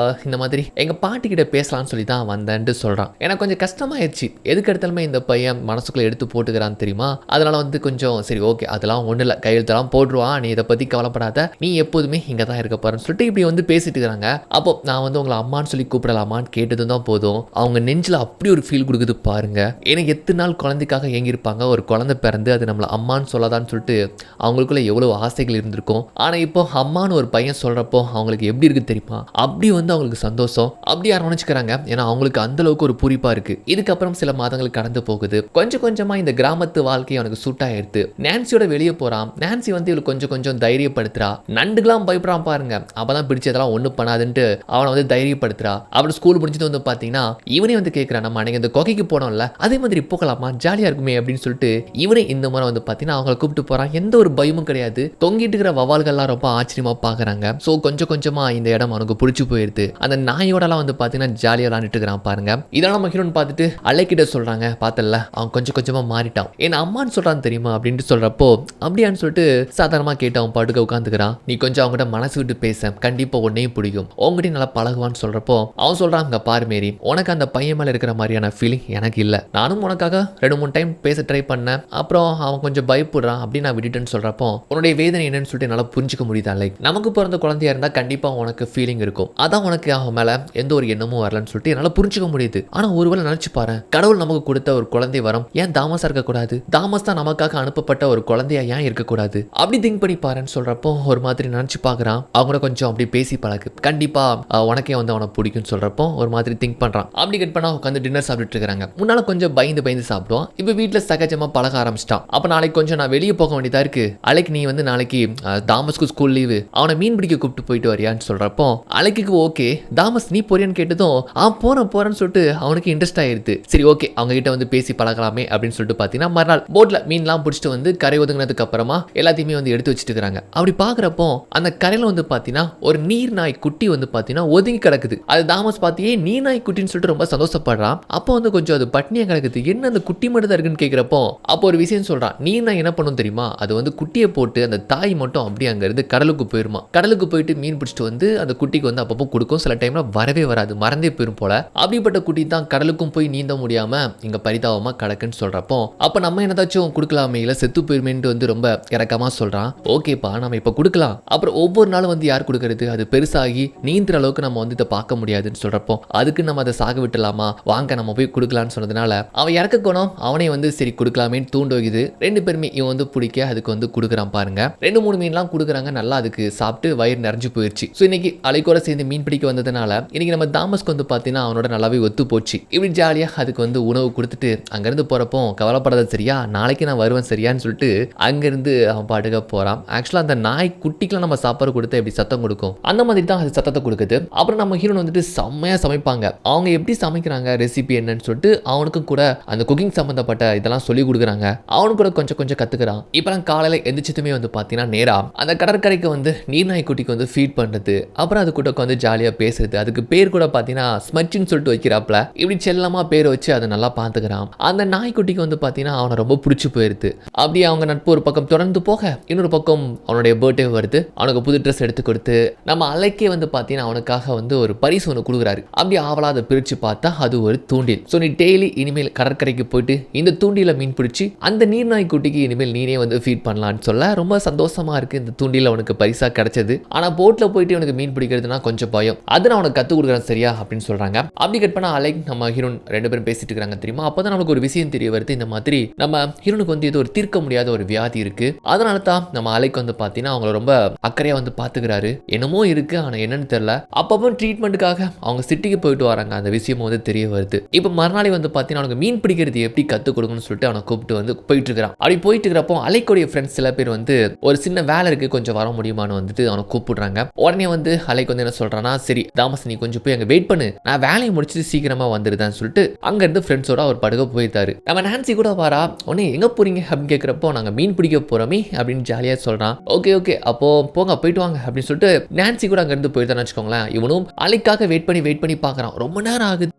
இந்த மாதிரி எங்கள் பாட்டி கிட்ட பேசலாம்னு சொல்லி தான் வந்தேன்ட்டு சொல்கிறான். எனக்கு கொஞ்சம் கஷ்டமாயிடுச்சு. எதுக்கு எடுத்தாலுமே இந்த பையன் மனசுக்குள்ளே எடுத்து போட்டுக்கிறான்னு தெரியுமா, அதனால வந்து கொஞ்சம் சரி ஓகே அதெல்லாம் ஒன்றும் இல்லை, கையெழுத்தெல்லாம் போட்டுருவான், நீ இதை பற்றி கவலைப்படாத, நீ எப்போதுமே இங்கே தான் இருக்க போறேன்னு சொல்லிட்டு இப்படி வந்து பேசிட்டு இருக்கிறாங்க. அப்போ நான் வந்து உங்களை அம்மான்னு சொல்லி கூப்பிடலாமான்னு கேட்டது மட்டும்தான் போதும் அவங்க நெஞ்சில் அப்படி ஒரு ஃபீல் கொடுக்குது பாருங்க. ஏன்னா எத்தனை நாள் குழந்தைக்காக ஏங்கியிருப்பாங்க, ஒரு குழந்தை பிறந்து அது நம்மளை அம்மான்னு சொல்லாதான்னு சொல்லிட்டு அவங்களுக்குள்ள எவ்வளவு ஆசைகள் இருந்திருக்கும். ஆனா இப்போ அம்மான்னு ஒரு பையன் சொல்றப்போ அவங்களுக்கு எப்படி இருக்கு தெரியுமா, அப்படி வந்து அவங்களுக்கு சந்தோஷம் அப்படி அரவணைச்சுக்கிறாங்க. ஏன்னா அவங்களுக்கு அந்த அளவுக்கு ஒரு பூரிப்பா இருக்கு. இதுக்கப்புறம் சில மாதங்கள் கடந்து போகுது. கொஞ்சம் கொஞ்சமா இந்த கிராமத்து வாழ்க்கை அவனுக்கு சூட் ஆயிடுது. நான்சியோட வெளியே போறான். நான்சி வந்து இவளுக்கு கொஞ்சம் கொஞ்சம் தைரியப்படுத்துறா. நண்டுகளாம் பயப்படுறான் பாருங்க. அப்பதான் பிடிச்சதெல்லாம் ஒண்ணு பண்ணாதுன்ட்டு அவனை வந்து தைரியப்படுத்துறா. அப்புறம் ஸ்கூல் முடிஞ்சது வந்து பாத்தீங்கன்னா இவனே வந்து கேட்கிறான், நம்ம அன்னைக்கு இந்த குகைக்கு போனோம்ல அதே மாதிரி போகலாமா, ஜாலியா இருக்குமே அப்படின்னு சொல்லிட்டு இவனே இந்த முறை வந்து பாத்தீங்கன்னா அவங்களை கூப்பிட்டு போறான். எந்த ஒரு பயமும் கிடையாது. தொங்கிட்டு இருக்கிற வவால்கள்லாம் ரொம்ப ஆச்சரியமா பாக்குறாங்க. சோ கொஞ்சம் கொஞ்சமா இந்த இடம் அவனுக்கு பிடிச்சு போயிருது. அந்த நாயோடலாம் வந்து பாத்தீங்கன்னா ஜாலியா விளையாண்டுட்டு இருக்கிறான் பாருங்க. இதெல்லாம் நம்ம ஹீரோன்னு பார்த்துட்டு அலைக்கிட்ட சொல்றாங்க, பார்த்தல அவன் கொஞ்சம் கொஞ்சமா மாறிட்டான், என் அம்மான்னு சொல்றான்னு தெரியுமா அப்படின்ட்டு சொல்றப்போ அப்படியான்னு சொல்லிட்டு சாதாரணமா கேட்டு அவன் பாட்டுக்கு உட்காந்துக்கிறான். நீ கொஞ்சம் அவங்ககிட்ட மனசு விட்டு பேச, கண்டிப்பா உன்னையும் பிடிக்கும், உங்ககிட்ட நல்லா பழகுவான்னு சொல்றப்போ அவன் சொல்றான், அங்க பாரு மேரி, உனக்கு அந்த பையன் மேல இருக்கிற மாதிரியான ஃபீலிங் எனக்கு இல்ல. நானும் உனக்காக 2-3 டைம் பேச ட்ரை பண்ணேன். அப்புறம் அவன் கொஞ்சம் பயப்படுறான் அப்படி நான் விட்டுட்டேன்னு சொல்றப்போ உன்னுடைய வேதனை என்னன்னு சொல்லிட்டு என்னால புரிஞ்சுக்க முடியுதா. லைக் நமக்கு பிறந்த குழந்தையா இருந்தா கண்டிப்பா உனக்கு ஃபீலிங் இருக்கும். அதான் உனக்கு அவன் மேல எந்த ஒரு எண்ணமும் வரலன்னு சொல்லிட்டு என்னால புரிஞ்சுக்க முடியுது. ஆனா ஒருவேளை நினைச்சு பாரு, கடவுள் நமக்கு கொடுத்த ஒரு குழந்தை வரம் ஏன் தாமஸா இருக்க கூடாது, தாமஸ் தான் நமக்காக அனுப்பப்பட்ட ஒரு குழந்தையா ஏன் இருக்கக்கூடாது அப்படி திங்க் பண்ணி பாருன்னு சொல்றப்போ ஒரு மாதிரி நினைச்சு பாக்குறான். அவங்க கொஞ்சம் அப்படி பேசி பழகு, கண்டிப்பா உனக்கே வந்து அவனை பிடிக்கும்னு சொல்றப்போ ஒரு மாதிரி திங்க் பண்றான். அப்படி கட் பண்ணா உட்காந்து டின்னர் சாப்பிட்டு இருக்காங்க. முன்னால கொஞ்சம் பயந்து பயந்து சாப்பிடுவான். இப்ப வீட்டுல சகஜமா பழக ஆரம்பிச்சிட்டான். அப்ப நாளைக்கு கொஞ்சம் நான் வெளியே போக வேண்டியதா இருக்கு, அலைக்கு நீ வந்து நாளைக்கு தாமஸ்க்கு ஸ்கூல் லீவு, அவனை மீன் பிடிக்க கூப்பிட்டு போயிட்டு வரியான்னு சொல்றப்போ அலைக்கு ஓகே, தாமஸ் நீ போறியான்னு கேட்டதும் போறேன்னு சொல்லிட்டு அவனுக்கு இன்ட்ரெஸ்ட் ஆயிருது. சரி ஓகே அவங்க கிட்ட வந்து பேசி பழகலாமே அப்படின்னு சொல்லிட்டு பாத்தீங்கன்னா மறுநாள் போட்ல மீன்லாம் பிடிச்சிட்டு வந்து கரை ஒதுங்கினதுக்கு அப்புறமா எல்லாத்தையுமே வந்து எடுத்து வச்சுட்டு இருக்காங்க. அப்படி பாக்குறப்போ அந்த கரையில வந்து பாத்தீங்கன்னா ஒரு நீர் நாய் குட்டி வந்து பாத்தீங்கன்னா ஒதுங்கி கிடக்குது. அது தாமஸ் பாத்தியே நீர் நாய் குட்டின்னு சொல்லிட்டு ரொம்ப சந்தோஷப்படுறான். அப்போ வந்து கொஞ்சம் அது பட்னியா கிடக்குது, என்ன அந்த குட்டி மட்டும் தான் இருக்குன்னு கேட்கிறப்போ அப்போ ஒரு விஷயம் சொல்றான், நீர் நாய் என்ன பண்ணும் தெரியுமா, அது வந்து குட்டியை போட்டு அந்த தாய் மட்டும் அப்படியே அங்க இருந்து கடலுக்கு போயிருமா. கடலுக்கு போயிட்டு மீன் பிடிச்சிட்டு வந்து அந்த குட்டிக்கு வந்து அப்பப்போ கொடுக்கும். சில டைம்ல வரவே வராது, மறந்தே போயிரும் போல. அப்படிப்பட்ட குட்டி தான் கடலுக்கும் போய் நீந்த முடியாம இங்க பரிதாபமா கிடக்குன்னு சொல்றப்போ அப்ப நம்ம என்னதாச்சும் கொடுக்கலாமே, இல்ல செத்து போயிருமேன்ட்டு வந்து ரொம்ப இறக்கமா சொல்றான். ஓகேப்பா நம்ம இப்ப கொடுக்கலாம், அப்புறம் ஒவ்வொரு நாளும் வந்து யார் கொடுக்கறது, அது பெருசாகி நீந்துற அளவுக்கு நம்ம வந்து இதை பார்க்க முடியாதுன்னு சொல்றப்போ அதுக்கு நம்ம அதை சாக விட்டுலாமா, வாங்க நம்ம போய் கொடுக்கலான்னு சொன்னதுனால அவன் இறக்க கோணம் அவனே வந்து சரி கொடுக்கலாமேன்னு தூண்டு வைக்குது. 2 பேருமே இவன் வந்து பிடிக்க அதுக்கு வந்து கொடுக்குறான் பாருங்க. 2-3 மீன்லாம் கொடுக்குறாங்க, நல்லா அதுக்கு சாப்பிட்டு வயிறு நிறைஞ்சு போயிடுச்சு. ஸோ இன்னைக்கு அலைக்கோட சேர்ந்து மீன் பிடிக்க வந்ததுனால இன்னைக்கு நம்ம தாமஸ்க்கு வந்து பார்த்தீங்கன்னா அவனோட நல்லாவே ஒத்து போச்சு. இப்படி ஜாலியா அதுக்கு வந்து உணவு கொடுத்துட்டு அங்கிருந்து போறப்போ கவலைப்படாத சரியா, நாளைக்கு நான் வருவேன் சரியான்னு சொல்லிட்டு அங்கிருந்து அவன் பாட்டுக்க போறான். ஆக்சுவலா அந்த நாய் குட்டிக்கெல்லாம் நம்ம சாப்பாடு கொடுத்து எப்படி சத்தம் கொடுக்கும் அந்த மாதிரி தான் அது சத்தத்தை கொடுக்குது. அப்புறம் நம்ம ஹீரோன் வந்துட்டு செம்மையா சமைப்பாங்க. அவங்க எப்படி சமைக்கிறாங்க, ரெசிபி என்னன்னு சொல்லிட்டு அவனுக்கும் கூட அந்த குக்கிங் சம்பந்தப்பட்ட இதெல்லாம் சொல்லி கொடுக்குறாங்க. அவனுக்கு கூட கொஞ்சம் கொஞ்சம் கத்துக்கிறான். இப்பெல்லாம் காலையில எந்திரிச்சதுமே வந்து பாத்தீங்கன்னா நேரா அந்த கடற்கரைக்கு வந்து நீர்நாய் குட்டிக்கு வந்து ஃபீட் பண்றது, அப்புறம் அது கூட வந்து ஜாலியா பேசுறது. அதுக்கு பேர் கூட பாத்தீங்கன்னா ஸ்மட்சின்னு சொல்லிட்டு வைக்கிறாப்ல. இப்படி செல்லமா பேர் வச்சு அதை நல்லா பாத்துக்கிறான். அந்த நாய்க்குட்டிக்கு வந்து பாத்தீங்கன்னா அவனை ரொம்ப பிடிச்சு போயிருது. அப்படியே அவங்க நட்பு ஒரு பக்கம் தொடர்ந்து போக இன்னொரு பக்கம் அவனுடைய பர்த்டே வருது. அவனுக்கு புது ட்ரெஸ் எடுத்து கொடுத்து நம்ம அலைக்கே வந்து பாத்தீங்கன்னா அவனுக்காக வந்து ஒரு பரிசு ஒன்று கொடுக்குறாரு. அப்படி ஆவலா அதை பிரிச்சு பார்த்தா அது ஒரு தூண்டில். ஸோ நீ டெய்லி இனிமேல் கடற்கரைக்கு போயிட்டு இந்த தூண்டில மீன் பிடிச்சி அந்த நீர்நாய் குட்டிக்கு இனிமேல் நீனே வந்து ஃபீட் பண்ணலான்னு சொல்ல ரொம்ப சந்தோஷமா இருக்கு. இந்த தூண்டில அவனுக்கு பரிசா கிடைச்சது. ஆனா போட்ல போயிட்டு அவனுக்கு மீன் பிடிக்கிறதுனா கொஞ்சம் பயம், அதை நான் அவனுக்கு கத்து கொடுக்குறேன் சரியா அப்படின்னு சொல்றாங்க. அப்படி கட் பண்ணா அலைக் நம்ம ஹீரோன் 2 பேரும் பேசிட்டு இருக்காங்க தெரியுமா. அப்பதான் நமக்கு ஒரு விஷயம் தெரிய வருது, இந்த மாதிரி நம்ம ஹீரோனுக்கு வந்து இது ஒரு தீர்க்க முடியாத ஒரு வியாதி இருக்கு. அதனால தான் நம்ம அலைக் வந்து பாத்தீங்கன்னா அவங்கள ரொம்ப அக்கறையா வந்து பாத்துக்கிறாரு. என்னமோ இருக்கு ஆனா என்னன்னு தெரியல. அப்பப்போ ட்ரீட்மெண்ட்டுக்காக அவங்க சிட்டிக்கு போயிட்டு வராங்க. அந்த விஷயம் வந்து தெரிய வருது. இப்ப மறுநாளே வந்து பாத்தீங்கன்னா அவனுக்கு மீன் பிடிக்கிறது எப்படி கத்து கொடுக்கணும்னு சொல்லிட்டு அவனை கூப்பிட்டு வந்து போயிட்டு இருக்கிறான். அப்படி போயிட்டு இருக்கிறப்போ அலைக்குடைய ஃப்ரெண்ட்ஸ் சில பேர் வந்து ஒரு சின்ன வேலை இருக்கு கொஞ்சம் வர முடியுமான்னு வந்துட்டு அவனை கூப்பிடுறாங்க. உடனே வந்து அலைக்கு வந்து என்ன சொல்றான்னா, சரி தாமஸ் நீ கொஞ்சம் போய் அங்க வெயிட் பண்ணு, நான் வேலையை முடிச்சுட்டு சீக்கிரமா வந்துருதான்னு சொல்லிட்டு அங்க இருந்து ஃப்ரெண்ட்ஸோட அவர் படுக்க போயிருந்தாரு. நம்ம நான்சி கூட வாரா, உடனே எங்க போறீங்க அப்படின்னு கேட்கிறப்போ நாங்க மீன் பிடிக்க போறோமே அப்படின்னு ஜாலியா சொல்றான். ஓகே ஓகே அப்போ போங்க போயிட்டு வாங்க அப்படின்னு சொல்லிட்டு நான்சி கூட அங்க இருந்து போயிருந்தான்னு வச்சுக்கோங்களேன். இவனும் அலைக்காக வெயிட் பண்ணி பார்க்கறான். ரொம்ப நேரம் ஆகுது,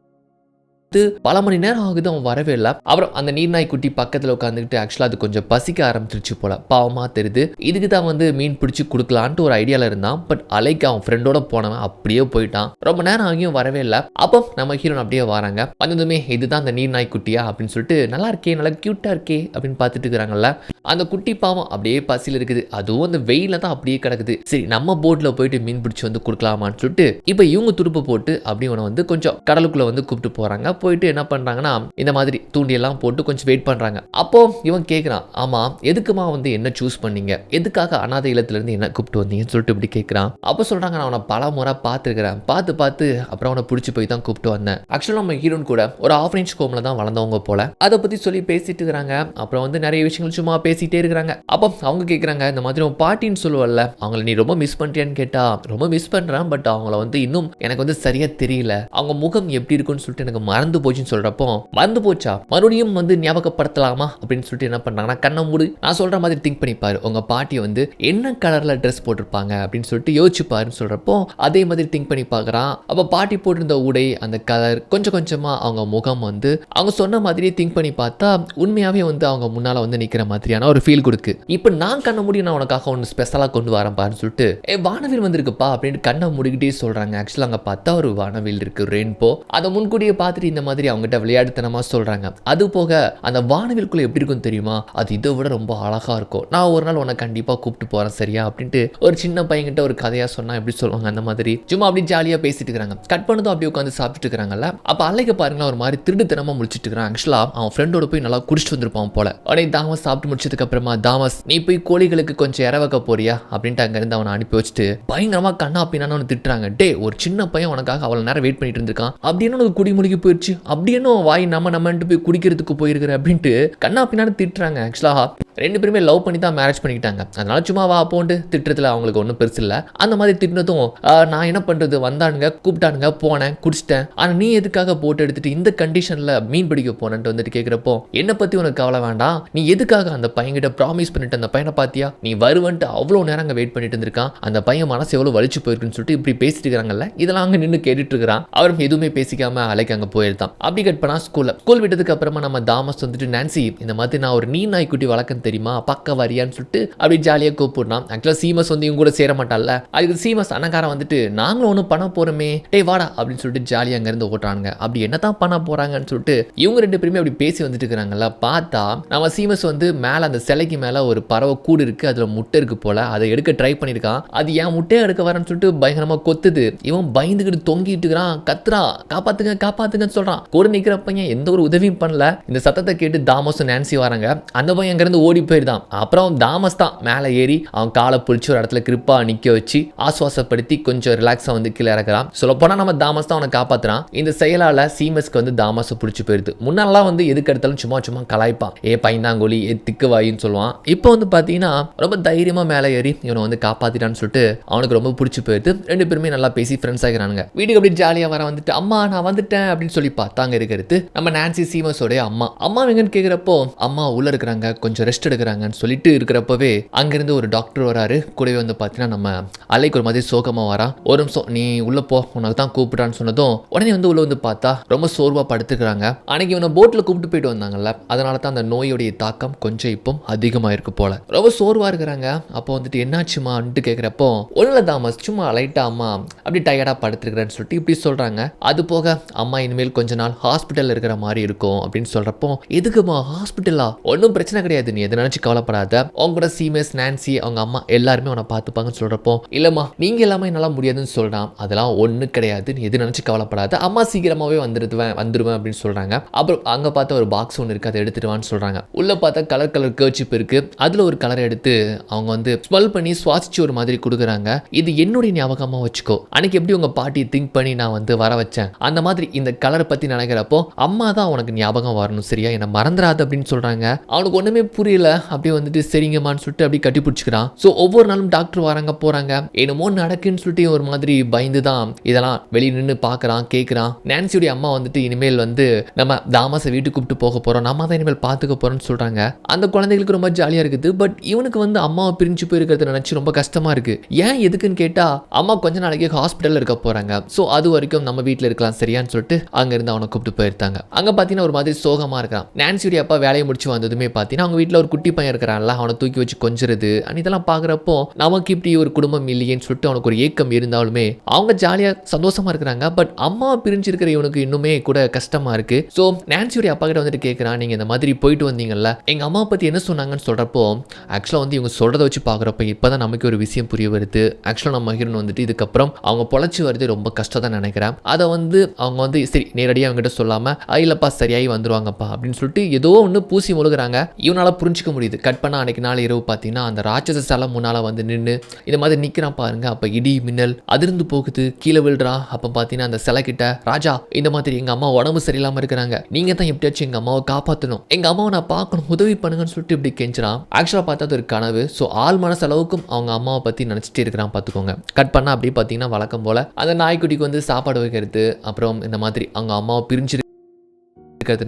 பல மணி நேரம் ஆகுது, அவன் வரவே இல்லை. அப்புறம் அந்த நீர்நாய் குட்டி பக்கத்தில் உட்காந்துக்கிட்டு ஆக்சுவலாக அது கொஞ்சம் பசிக்க ஆரம்பிச்சிருச்சு போல, பாவமாக தெரியுது. இதுக்கு தான் வந்து மீன் பிடிச்சி கொடுக்கலான்ட்டு ஒரு ஐடியாவில் இருந்தான். பட் அலைக்கு அவன் ஃப்ரெண்டோட போனவன் அப்படியே போயிட்டான். ரொம்ப நேரம் ஆகியும் வரவே இல்லை. அப்போ நம்ம ஹீரோன் அப்படியே வராங்க. வந்ததுமே இதுதான் அந்த நீர்நாய் குட்டியா அப்படின்னு சொல்லிட்டு நல்லா இருக்கே நல்லா கியூட்டா இருக்கே அப்படின்னு பார்த்துட்டு இருக்கிறாங்கல்ல. அந்த குட்டி பாவம் அப்படியே பசியில் இருக்குது, அதுவும் அந்த வெயில தான் அப்படியே கிடக்குது. சரி நம்ம போட்ல போயிட்டு மீன் பிடிச்சி வந்து கொடுக்கலாமான்னு சொல்லிட்டு இப்போ இவங்க துடுப்பு போட்டு அப்படி இவனை வந்து கொஞ்சம் கடலுக்குள்ள வந்து கூப்பிட்டு போறாங்க. போயிட்டு என்ன பண்றாங்கன்னா இந்த மாதிரி தூண்டியெல்லாம் போட்டு கொஞ்சம் வெயிட் பண்றாங்க. அப்போ இவன் கேட்கிறான், ஆமா எதுக்குமா வந்து என்ன சூஸ் பண்ணீங்க, எதுக்காக அனாதை இல்லத்துல இருந்து என்ன கூப்பிட்டு வந்தீங்கன்னு சொல்லிட்டு இப்படி கேட்கிறான். அப்போ சொல்றாங்க, நான் அவனை பல முறை பார்த்துருக்கிறேன், பார்த்து அப்புறம் அவனை பிடிச்சி போய் தான் கூப்பிட்டு வந்தேன். ஆக்சுவலாக நம்ம ஹீரோன் கூட ஒரு ஆஃப்ரேஞ்ச் ஹோம்ல தான் வளர்ந்தவங்க போல, அதை பத்தி சொல்லி பேசிட்டு இருக்கிறாங்க. அப்புறம் வந்து நிறைய விஷயங்கள் சும்மா பேசிட்டே இருக்கிறாங்க. அப்போ அவங்க கேட்குறாங்க, இந்த மாதிரி உன் பாட்டின்னு சொல்லுவல்ல, அவங்கள நீ ரொம்ப மிஸ் பண்றியான்னு கேட்டா, ரொம்ப மிஸ் பண்றேன், பட் அவங்கள வந்து இன்னும் எனக்கு வந்து சரியா தெரியல, அவங்க முகம் எப்படி இருக்குன்னு சொல்லிட்டு எனக்கு மறந்து போச்சுன்னு சொல்றப்போ, மறந்து போச்சா மறுபடியும் வந்து ஞாபகப்படுத்தலாமா அப்படின்னு சொல்லிட்டு என்ன பண்றாங்கன்னா, கண்ணை மூடு, நான் சொல்ற மாதிரி திங்க் பண்ணிப்பாரு, உங்க பாட்டி வந்து என்ன கலர்ல ட்ரெஸ் போட்டிருப்பாங்க அப்படின்னு சொல்லிட்டு யோசிச்சு பாருன்னு சொல்றப்போ அதே மாதிரி திங்க் பண்ணி பார்க்குறான். அப்போ பாட்டி போட்டிருந்த உடை, அந்த கலர், கொஞ்சம் கொஞ்சமா அவங்க முகம் வந்து அவங்க சொன்ன மாதிரியே திங்க் பண்ணி பார்த்தா உண்மையாவே வந்து அவங்க முன்னால வந்து நிக்கிற மாதிரியான ஒரு ஃபீல் கொடுக்கு. இப்போ நான் கண்ணை மூடி நான் உனக்காக ஒன்று ஸ்பெஷலாக கொண்டு வரேன் பாருன்னு சொல்லிட்டு, வானவில் வந்திருக்குப்பா அப்படின்னு கண்ணை மூடிக்கிட்டே சொல்றாங்க. ஆக்சுவலாக அங்கே பார்த்தா ஒரு வானவில் இருக்கு, ரெயின்போ. அதை முன்கூட்டியே பார்த்துட்டு இந்த மாதிரி அவங்ககிட்ட விளையாட்டுத்தனமா சொல்றாங்க. அது போக அந்த வானவில்குள்ள எப்படி இருக்கும் தெரியுமா, அது இதை விட ரொம்ப அழகா இருக்கும், நான் ஒரு நாள் உன்னை கண்டிப்பா கூப்பிட்டு போறேன் சரியா அப்படின்ட்டு ஒரு சின்ன பையன்கிட்ட ஒரு கதையா சொன்னா எப்படி சொல்லுவாங்க அந்த மாதிரி சும்மா அப்படி ஜாலியா பேசிட்டு இருக்காங்க. கட் பண்ணதும் அப்படியே உட்காந்து சாப்பிட்டு இருக்காங்கல்ல. அப்ப அலைக்க பாருங்களா ஒரு மாதிரி திருடுத்தனமா முடிச்சிட்டு இருக்கான். ஆக்சுவலா அவன் ஃப்ரெண்டோட போய் நல்லா குடிச்சிட்டு வந்திருப்பான் போல. உடனே தாமஸ் சாப்பிட்டு முடிச்சதுக்கு அப்புறமா, தாமஸ் நீ போய் கோழிகளுக்கு கொஞ்சம் இற வைக்க போறியா அப்படின்ட்டு அங்க இருந்து அவனை அனுப்பி வச்சுட்டு பயங்கரமா கண்ணா பின்னான்னு திட்டுறாங்க. டே ஒரு சின்ன பையன் உனக்காக அவ்வளவு நேரம் வெயிட் பண்ணிட்டு இருந்திருக்கான், அப்படின்னு உனக்கு குடிமுடிக்கு போயிடுச்சு, அப்படின்னு வாய் நம்மன்ட்டு போய் குடிக்கிறதுக்கு போயிருக்கிற அப்படின்ட்டு கண்ணா பின்னான்னு திட்டுறாங்க. ஆக்சுவலா ரெண்டு பேருமே லவ் பண்ணி தான் மேரேஜ் பண்ணிக்கிட்டாங்க, அதனால சும்மா வா போண்டு திட்டுறதுல அவங்களுக்கு ஒன்றும் பெருசு இல்லை. அந்த மாதிரி திட்டினதும் நான் என்ன பண்றது, வந்தானுங்க கூப்பிட்டானுங்க, போனேன் குடிச்சிட்டேன், ஆனால் நீ எதுக்காக போட்டு எடுத்துட்டு இந்த கண்டிஷனில் மீன் பிடிக்க போனேன்ட்டு வந்துட்டு கேட்குறப்போ, என்னை பற்றி உனக்கு கவலை வேண்டாம், நீ எதுக்காக அந்த பையன்கிட்ட ப்ராமிஸ் பண்ணிட்டு அந்த பையனை பார்த்தியா, நீ வருவன்ட்டு அவ்வளோ நேரம் அங்கே வெயிட் பண்ணிட்டு இருந்திருக்கான், அந்த பையன் மனசு எவ்வளோ வலிச்சு போயிருக்குன்னு சொல்லிட்டு இப்படி பேசிட்டு இருக்கிறாங்கல்ல. இதெல்லாம் அங்கே நின்று கேட்டுட்டு இருக்கிறான். அவரும் எதுவுமே பேசிக்காம அலைக்கு அங்கே போயிருந்தான். அப்படி கட் பண்ணா ஸ்கூல் விட்டதுக்கு அப்புறமா நம்ம தாமஸ் வந்துட்டு, நான்சி இந்த மாதிரி நான் ஒரு நீ நாய்க்குட்டி வளர்க்க தெரியுமா, பக்க வரியான்னு சொல்லிட்டு அப்படி ஜாலியாக கூப்பிடுறான். ஆக்சுவலாக சீமஸ் வந்து இவங்க கூட சேர மாட்டான்ல, அதுக்கு சீமஸ் அண்ணக்காரன் வந்துட்டு நாங்களும் ஒன்றும் பண்ண போறோமே, டே வாடா அப்படின்னு சொல்லிட்டு ஜாலியாக அங்கேருந்து ஓட்டுறாங்க. அப்படி என்னதான் பண்ண போறாங்கன்னு சொல்லிட்டு இவங்க ரெண்டு பேருமே அப்படி பேசி வந்துட்டு இருக்கிறாங்கல்ல. பார்த்தா நம்ம சீமஸ் வந்து மேலே அந்த சிலைக்கு மேலே ஒரு பறவை கூடு இருக்கு, அதில் முட்டை இருக்கு போல, அதை எடுக்க ட்ரை பண்ணியிருக்கான். அது ஏன் முட்டையை எடுக்க வரேன்னு சொல்லிட்டு பயங்கரமாக கொத்துது. இவன் பயந்துக்கிட்டு தொங்கிட்டு இருக்கிறான், கத்துறான், காப்பாத்துங்கன்னு சொல்றான். கூட நிற்கிற பையன் எந்த ஒரு உதவியும் பண்ணல. இந்த சத்தத்தை கேட்டு தாமஸும் நான்சி வராங்க. அந்த பையன் அங்கேருந்து ஓடி போயிருந்தான். அப்புறம் தாமஸ் தான் மேலே ஏறி அவன் காலை பிடிச்சி ஒரு இடத்துல கிரிப்பா நிக்க வச்சு ஆசுவாசப்படுத்தி கொஞ்சம் ரிலாக்ஸா வந்து கீழே இறக்குறான். சொல்ல போனா நம்ம தாமஸ் தான் அவனை காப்பாத்துறான். இந்த செயலால சீமஸ்க்கு வந்து தாமஸை பிடிச்சி போயிருது. முன்னாலாம் வந்து எதுக்கு எடுத்தாலும் சும்மா கலாய்ப்பான், ஏ பைந்தாங்கோலி, ஏ திக்கு வாயின்னு சொல்லுவான். இப்போ வந்து பாத்தீங்கன்னா ரொம்ப தைரியமா மேலே ஏறி இவனை வந்து காப்பாத்திட்டான்னு சொல்லிட்டு அவனுக்கு ரொம்ப பிடிச்சி போயிருது. ரெண்டு பேருமே நல்லா பேசி ஃப்ரெண்ட்ஸ் ஆகிறானுங்க. வீட்டுக்கு அப்படி ஜாலியா வர வந்துட்டு, அம்மா நான் வந்துட்டேன் அப்படின்னு சொல்லி பார்த்தாங்க இருக்கிறது நம்ம நான்சி சீமஸோடைய அம்மா எங்கன்னு கேட்கிறப்போ, அம்மா உள்ள இருக்கிறாங்க, கொஞ்சம் ரெஸ்ட் எடுக்கிறாங்கன்னு சொல்லிட்டு இருக்கிறப்பவே அங்கிருந்து ஒரு டாக்டர் வராரு. கூடவே வந்து பார்த்தீங்கன்னா நம்ம அலைக்கு ஒரு மாதிரி சோகமாக வரா. ஒரு நிமிஷம் நீ உள்ள போ, உனக்கு தான் கூப்பிட்டான்னு சொன்னதும் உடனே வந்து உள்ள வந்து பார்த்தா ரொம்ப சோர்வா படுத்துக்கிறாங்க. அன்னைக்கு இவனை போட்டில் கூப்பிட்டு போயிட்டு வந்தாங்கல்ல, அதனால தான் அந்த நோயோடைய தாக்கம் கொஞ்சம் இப்போ அதிகமாக இருக்கு போல. ரொம்ப சோர்வா இருக்கிறாங்க. அப்போ வந்துட்டு என்னாச்சுமான்ட்டு கேட்குறப்போ, ஒன்றும் தாமஸ் சும்மா லைட்டா அம்மா அப்படி டயர்டாக படுத்துருக்கிறேன்னு சொல்லிட்டு இப்படி சொல்றாங்க. அது போக அம்மா இனிமேல் கொஞ்ச நாள் ஹாஸ்பிட்டல் இருக்கிற மாதிரி இருக்கும் அப்படின்னு சொல்றப்போ, எதுக்குமா ஹாஸ்பிட்டலா, ஒன்றும் பிரச்சனை கிடையாது, நீ எதை நினைச்சு கவலைப்படாத, அவங்க கூட சீமஸ் நான்சி அவங்க அம்மா எல்லாருமே உன்னை பார்த்துப்பாங்கன்னு சொல்றப்போ, இல்லம்மா நீங்க எல்லாமே என்னால முடியாதுன்னு சொல்றான். அதெல்லாம் ஒண்ணு கிடையாது, நீ எது நினைச்சு கவலைப்படாத, அம்மா சீக்கிரமாவே வந்துருவேன் அப்படின்னு சொல்றாங்க. அப்புறம் அங்க பார்த்த ஒரு பாக்ஸ் ஒன்று இருக்கு, அதை எடுத்துட்டுவான்னு சொல்றாங்க. உள்ள பார்த்தா கலர் கர்ச்சிப் இருக்கு. அதுல ஒரு கலரை எடுத்து அவங்க வந்து ஸ்மெல் பண்ணி சுவாசிச்சு ஒரு மாதிரி கொடுக்குறாங்க. இது என்னுடைய ஞாபகமா வச்சுக்கோ, அன்னைக்கு எப்படி உங்க பாட்டி திங்க் பண்ணி நான் வந்து வர வச்சேன், அந்த மாதிரி இந்த கலரை பத்தி நினைக்கிறப்போ அம்மா தான் உனக்கு ஞாபகம் வரணும் சரியா, என்ன மறந்துடாது அப்படின்னு சொல்றாங்க. அவனுக்கு ஒண்ணுமே புரியல. அப்படியே வந்துட்டு சரிங்கம்மான்னு சொல்லிட்டு அப்படியே கட்டி பிடிச்சிக்கிறான். ஸோ ஒவ்வொரு நாளும் டாக்டர் வராங்க போறாங்க, என்னமோ நடக்குன்னு சொல்லிட்டு ஒரு மாதிரி பயந்து தான் இதெல்லாம் வெளியே நின்று பார்க்கறான் கேட்குறான். நான்சியுடைய அம்மா வந்துட்டு இனிமேல் வந்து நம்ம தாமஸை வீட்டுக்கு கூப்பிட்டு போக போறோம், நம்ம தான் இனிமேல் பார்த்துக்க போறோம்னு சொல்றாங்க. அந்த குழந்தைகளுக்கு ரொம்ப ஜாலியா இருக்குது. பட் இவனுக்கு வந்து அம்மாவை பிரிஞ்சு போயிருக்கிறத நினைச்சு ரொம்ப கஷ்டமா இருக்கு. ஏன் எதுக்குன்னு கேட்டா, அம்மா கொஞ்ச நாளைக்கு ஹாஸ்பிட்டல் இருக்க போறாங்க, ஸோ அது வரைக்கும் நம்ம வீட்டில் இருக்கலாம் சரியான்னு சொல்லிட்டு அங்க இருந்து அவனை கூப்பிட்டு போயிருந்தாங்க. அங்க பாத்தீங்கன்னா ஒரு மாதிரி சோகமா இருக்கான். நான்சியுடைய அப்பா வேலையை முடிச்சு வந்ததுமே பாத்தீங்கன்னா அவங்க வீட்டில் ஒரு குட்டி பையன் இருக்கிறான்ல அவனை தூக்கி வச்சு கொஞ்சிறது இதெல்லாம் பாக்குறப்போ நமக்கு இப்படி ஒரு குடும்பம் இல்லையேன்னு சொல்லிட்டு அவனுக்கு ஒரு ஏக்கம் இருந்தாலுமே அவங்க ஜாலியா சந்தோஷமா இருக்கிறாங்க. பட் அம்மா பிரிஞ்சிருக்கிற இவனுக்கு இன்னுமே கூட கஷ்டமா இருக்கு. ஸோ நான்சியோட அப்பா கிட்ட வந்துட்டு கேட்கிறான், நீங்க இந்த மாதிரி போயிட்டு வந்தீங்கல்ல எங்க அம்மா பத்தி என்ன சொன்னாங்கன்னு சொல்றப்போ ஆக்சுவலா வந்து இவங்க சொல்றதை வச்சு பாக்குறப்ப இப்பதான் நமக்கு ஒரு விஷயம் புரிய வருது. ஆக்சுவலா நம்ம ஹீரோன் வந்துட்டு இதுக்கப்புறம் அவங்க பொழைச்சி வருது ரொம்ப கஷ்டம் தான் நினைக்கிறேன். அதை வந்து அவங்க வந்து சரி நேரடியாக அவங்க கிட்ட சொல்லாம இல்லப்பா சரியாகி வந்துருவாங்கப்பா அப்படின்னு சொல்லிட்டு ஏதோ ஒன்று பூசி முழுகிறாங்க. இவனால புரிஞ்சிக்க முடியுது. கட் பண்ண அன்னைக்கு நாள் இரவு பார்த்தீங்கன்னா அந்த ராட்சச சிலை முன்னால வந்து நின்று இந்த மாதிரி நிற்கிறான் பாருங்க. அப்போ இடி மின்னல் அதிர்ந்து போகுது, கீழே விழுறா. அப்போ பார்த்தீங்கன்னா அந்த சிலை கிட்ட ராஜா இந்த மாதிரி எங்க அம்மா உடம்பு சரியில்லாம இருக்கிறாங்க, நீங்க தான் எப்படியாச்சும் எங்க அம்மாவை காப்பாற்றணும், எங்க அம்மாவை நான் பார்க்கணும், உதவி பண்ணுங்கன்னு சொல்லிட்டு இப்படி கெஞ்சிரான். ஆக்சுவலாக பார்த்தா அது ஒரு கனவு. ஸோ ஆள் மனசு அளவுக்கும் அவங்க அம்மாவை பற்றி நினச்சிட்டு இருக்கிறான் பார்த்துக்கோங்க. கட் பண்ணால் அப்படி பார்த்தீங்கன்னா வழக்கம் போல் அந்த நாய்க்குட்டிக்கு வந்து சாப்பாடு வைக்கிறது, அப்புறம் இந்த மாதிரி அவங்க அம்மாவை பிரிஞ்சிரு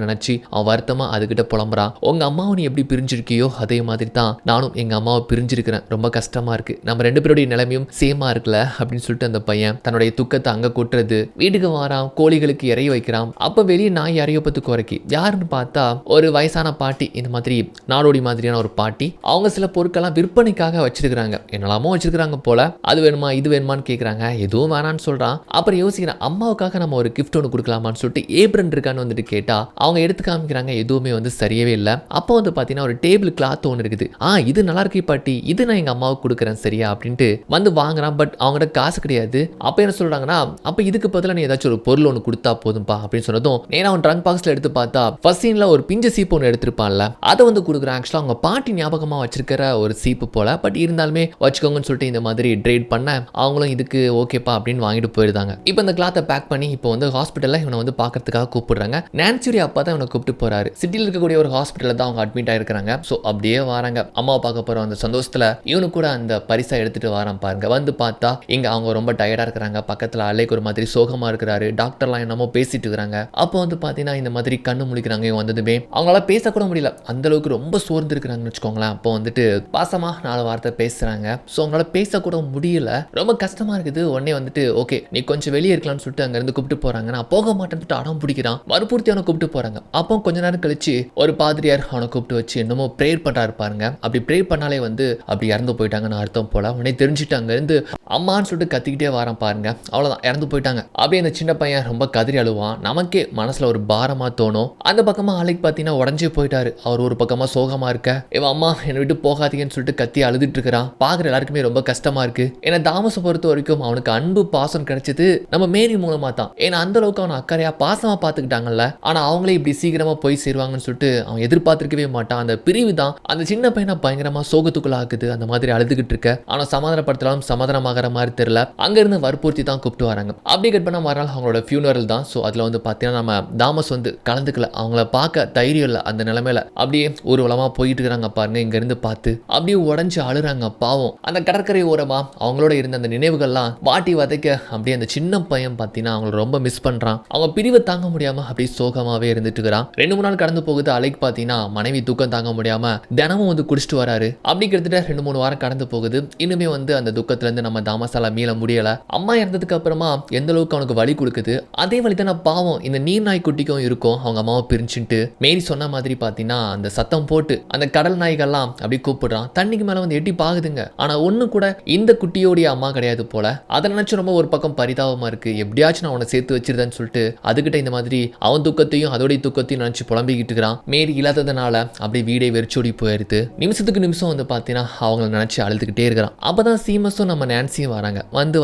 நினைச்சு அவன் வருத்தமா அதுகிட்ட புலம்புறான். உங்க அம்மாவை நீ எப்படி பிரிஞ்சிருக்கியோ அதே மாதிரி தான் நானும் எங்க அம்மாவை பிரிஞ்சிருக்கிறேன், ரொம்ப கஷ்டமா இருக்கு, நம்ம ரெண்டு பேருடைய நிலைமையும் சேமா இருக்குல்ல அப்படின்னு சொல்லிட்டு அந்த பையன் தன்னுடைய துக்கத்தை அங்க கொட்டுறது. வீட்டுக்கு வாரான், கோழிகளுக்கு இறைய வைக்கிறான். அப்ப வெளியே நாய் இறைய பத்து குறைக்கி யாருன்னு பார்த்தா ஒரு வயசான பாட்டி, இந்த மாதிரி நாடோடி மாதிரியான ஒரு பாட்டி. அவங்க சில பொருட்கள்லாம் விற்பனைக்காக வச்சிருக்கிறாங்க, என்னெல்லாமோ வச்சிருக்கிறாங்க போல. அது வேணுமா இது வேணுமான்னு கேட்குறாங்க. எதுவும் வேணான்னு சொல்றான். அப்புறம் யோசிக்கிறேன், அம்மாவுக்காக நம்ம ஒரு கிஃப்ட் ஒன்று கொடுக்கலாமான்னு சொல்லிட்டு ஏப்ரன் இருக்கான்னு வந்துட்டு கேட்டா அவங்க எடுத்து காமிக்கிறாங்க. எதுவுமே வந்து சரியவே இல்லை. அப்போ வந்து பார்த்தீங்கன்னா ஒரு டேபிள் கிளாத் ஒன்று இருக்குது. இது நல்லா இருக்கு பாட்டி, இது நான் எங்கள் அம்மாவுக்கு கொடுக்குறேன் சரியா அப்படின்ட்டு வந்து வாங்குறான். பட் அவங்ககிட்ட காசு கிடையாது. அப்போ என்ன சொல்கிறாங்கன்னா, அப்போ இதுக்கு பதிலாக நீ ஏதாச்சும் ஒரு பொருள் ஒன்று கொடுத்தா போதும்பா அப்படின்னு சொன்னதும் நேராக அவன் ட்ரங்க் பாக்ஸில் எடுத்து பார்த்தா ஃபர்ஸ்ட் சீனில் ஒரு பிஞ்ச சீப்பு ஒன்று எடுத்திருப்பான்ல, அதை வந்து கொடுக்குறான். ஆக்சுவலாக அவங்க பாட்டி ஞாபகமாக வச்சிருக்கிற ஒரு சீப்பு போல. பட் இருந்தாலுமே வச்சுக்கோங்கன்னு சொல்லிட்டு இந்த மாதிரி ட்ரேட் பண்ண அவங்களும் இதுக்கு ஓகேப்பா அப்படின்னு வாங்கிட்டு போயிருந்தாங்க. இப்போ இந்த கிளாத்தை பேக் பண்ணி இப்போ வந்து ஹாஸ்பிட்டலில் இவனை வந்து பார்க்கறதுக்காக கூப்பிடுறாங்க. நான்சி அப்பா தான் இவனை கூப்பிட்டு போறாரு. சிட்டியில் இருக்கக்கூடிய ஒரு ஹாஸ்பிட்டலில் தான் அவங்க அட்மிட் ஆயிருக்காங்க. ஸோ அப்படியே வராங்க, அம்மாவை பார்க்க போற அந்த சந்தோஷத்துல இவனு கூட அந்த பரிசை எடுத்துட்டு வரான் பாருங்க. வந்து பார்த்தா இங்க அவங்க ரொம்ப டயர்டா இருக்கிறாங்க. பக்கத்துல அலைக்கு ஒரு மாதிரி சோகமா இருக்கிறாரு. டாக்டர்லாம் என்னமோ பேசிட்டு இருக்காங்க. அப்போ வந்து பாத்தீங்கன்னா இந்த மாதிரி கண்ணு முழிக்கிறாங்க. இவன் வந்ததுமே அவங்களால பேசக்கூட முடியல, அந்த அளவுக்கு ரொம்ப சோர்ந்து இருக்கிறாங்கன்னு வச்சுக்கோங்களேன். அப்போ வந்துட்டு பாசமா 4 வார்த்தை பேசுறாங்க. ஸோ அவங்களால பேசக்கூட முடியல, ரொம்ப கஷ்டமா இருக்குது. உடனே வந்துட்டு ஓகே நீ கொஞ்சம் வெளியே இருக்கலாம்னு சொல்லிட்டு அங்க இருந்து கூப்பிட்டு போறாங்க. நான் போக மாட்டேன்னு அடம் பிடிக்கிறான். வற்புறுத்தி அவனை கூப்பிட்டு போறாங்க. அப்போ கொஞ்ச நேரம் கழிச்சு ஒரு பாதிரியார் அவனை கூப்பிட்டு வச்சு என்னமோ ப்ரேயர் பண்றாரு பாருங்க. அப்படி ப்ரேயர் பண்ணாலே வந்து அப்படி இறந்து போயிட்டாங்கன்னு அர்த்தம் போல. உடனே தெரிஞ்சுட்டு அங்க இருந்து அம்மான்னு சொல்லிட்டு கத்திக்கிட்டே வரான் பாருங்க. அவ்வளவுதான், இறந்து போயிட்டாங்க. அப்படியே அந்த சின்ன பையன் ரொம்ப கதறி அழுவான். நமக்கே மனசுல ஒரு பாரமா தோணும். அந்த பக்கமா ஆளைக்கு பார்த்தீங்கன்னா உடஞ்சே போயிட்டாரு. அவர் ஒரு பக்கமா சோகமா இருக்க, இவன் அம்மா என்னை விட்டு போகாதீங்கன்னு சொல்லிட்டு கத்தி அழுதுட்டு இருக்கிறான். பாக்குற எல்லாருக்குமே ரொம்ப கஷ்டமா இருக்கு. ஏன்னா தாமஸை பொறுத்த வரைக்கும் அவனுக்கு அன்பு பாசம் கிடைச்சது நம்ம மேரி மூலமா தான். ஏன்னா அந்த அளவுக்கு அவனை அக்கறையா பாசமா பாத்துக்கிட்டாங்கல்ல. ஆனா அவங்களே இப்படி சீக்கிரமா போய் சேருவாங்கன்னு சொல்லிட்டு அவன் எதிர்பார்த்திருக்கவே மாட்டான். அந்த பிரிவு தான் அந்த சின்ன பையனை பயங்கரமா சோகத்துக்குள்ள ஆக்குது. அந்த மாதிரி அழுதுகிட்டு இருக்க, ஆனா சமாதானப்படுத்தலாம் சமாதானமாகற மாதிரி தெரியல. அங்க இருந்து வற்புறுத்தி தான் கூப்பிட்டு வராங்க. அப்படி கட் பண்ண மறுநாள் அவங்களோட ஃபியூனரல் தான். ஸோ அதுல வந்து பாத்தீங்கன்னா நம்ம தாமஸ் வந்து கலந்துக்கல, அவங்கள பார்க்க தைரியம் இல்லை அந்த நிலைமையில. அப்படியே ஊர்வலமா போயிட்டு இருக்கிறாங்க பாருங்க. இங்க இருந்து பார்த்து அப்படியே உடஞ்சு அழுறாங்க பாவம். அந்த கடற்கரை ஓரமா அவங்களோட இருந்த அந்த நினைவுகள்லாம் வாட்டி வதைக்க அப்படியே அந்த சின்ன பையன் பார்த்தீங்கன்னா அவங்கள ரொம்ப மிஸ் பண்றான். அவங்க பிரிவை தாங்க முடியாம அப்படியே சோகமாவே இருந்துட்டு இருக்கிறான். 2-3 நாள் கடந்து போகுது. அலைக்கு பார்த்தீங்கன்னா மனைவி தூக்கம் தாங்க முடியாம தினமும் வந்து குடிச்சிட்டு வராரு. அப்படி கிட்டத்தட்ட 2-3 வாரம் கடந்து போகுது. இன்னுமே வந்து அந்த துக்கத்துல இருந்து நம்ம தாமஸால மீள முடியல. அம்மா இறந்ததுக்கு அப்புறமா எந்த அளவுக்கு அவனுக்கு வலி கொடுக்குது, அதே வழி தானே பாவம் இந்த நீர் நாய் குட்டிக்கும் இருக்கும். அவங்க அம்மாவை பிரிச்சுட்டு மேரி சொன்ன மாதிரி பார்த்தீங்கன்னா அந்த சத்தம் போட்டு அந்த கடல் நாய்கள்லாம் அப்படி கூப்பிடுறான். தண்ணிக்கு மேல வந்து எட்டி பாகுதுங்க. ஆனா ஒண்ணு கூட இந்த குட்டியோடைய அம்மா கிடையாது போல. அதை நினைச்சு ரொம்ப ஒரு பக்கம் பரிதாபமா இருக்கு. எப்படியாச்சும் நான் அவனை சேர்த்து வச்சிருந்தேன்னு சொல்லிட்டு அதுகிட்ட இந்த மாதிரி அவன் துக்கத்தையும் அதோடைய துக்கத்தையும் நினைச்சு புலம்பிக்கிட்டு இருக்கிறான். மேரி இல்லாததுனால அப்படியே வீடே வெறிச்சோடி போயிருது. நிமிஷத்துக்கு நிமிஷம் வந்து பார்த்தீங்கன்னா அவங்களை நினைச்சு அழுதுகிட்டே இருக்கிறான். அப்பதான் சீமஸும் நம்ம நான்சியும் வராங்க. வந்து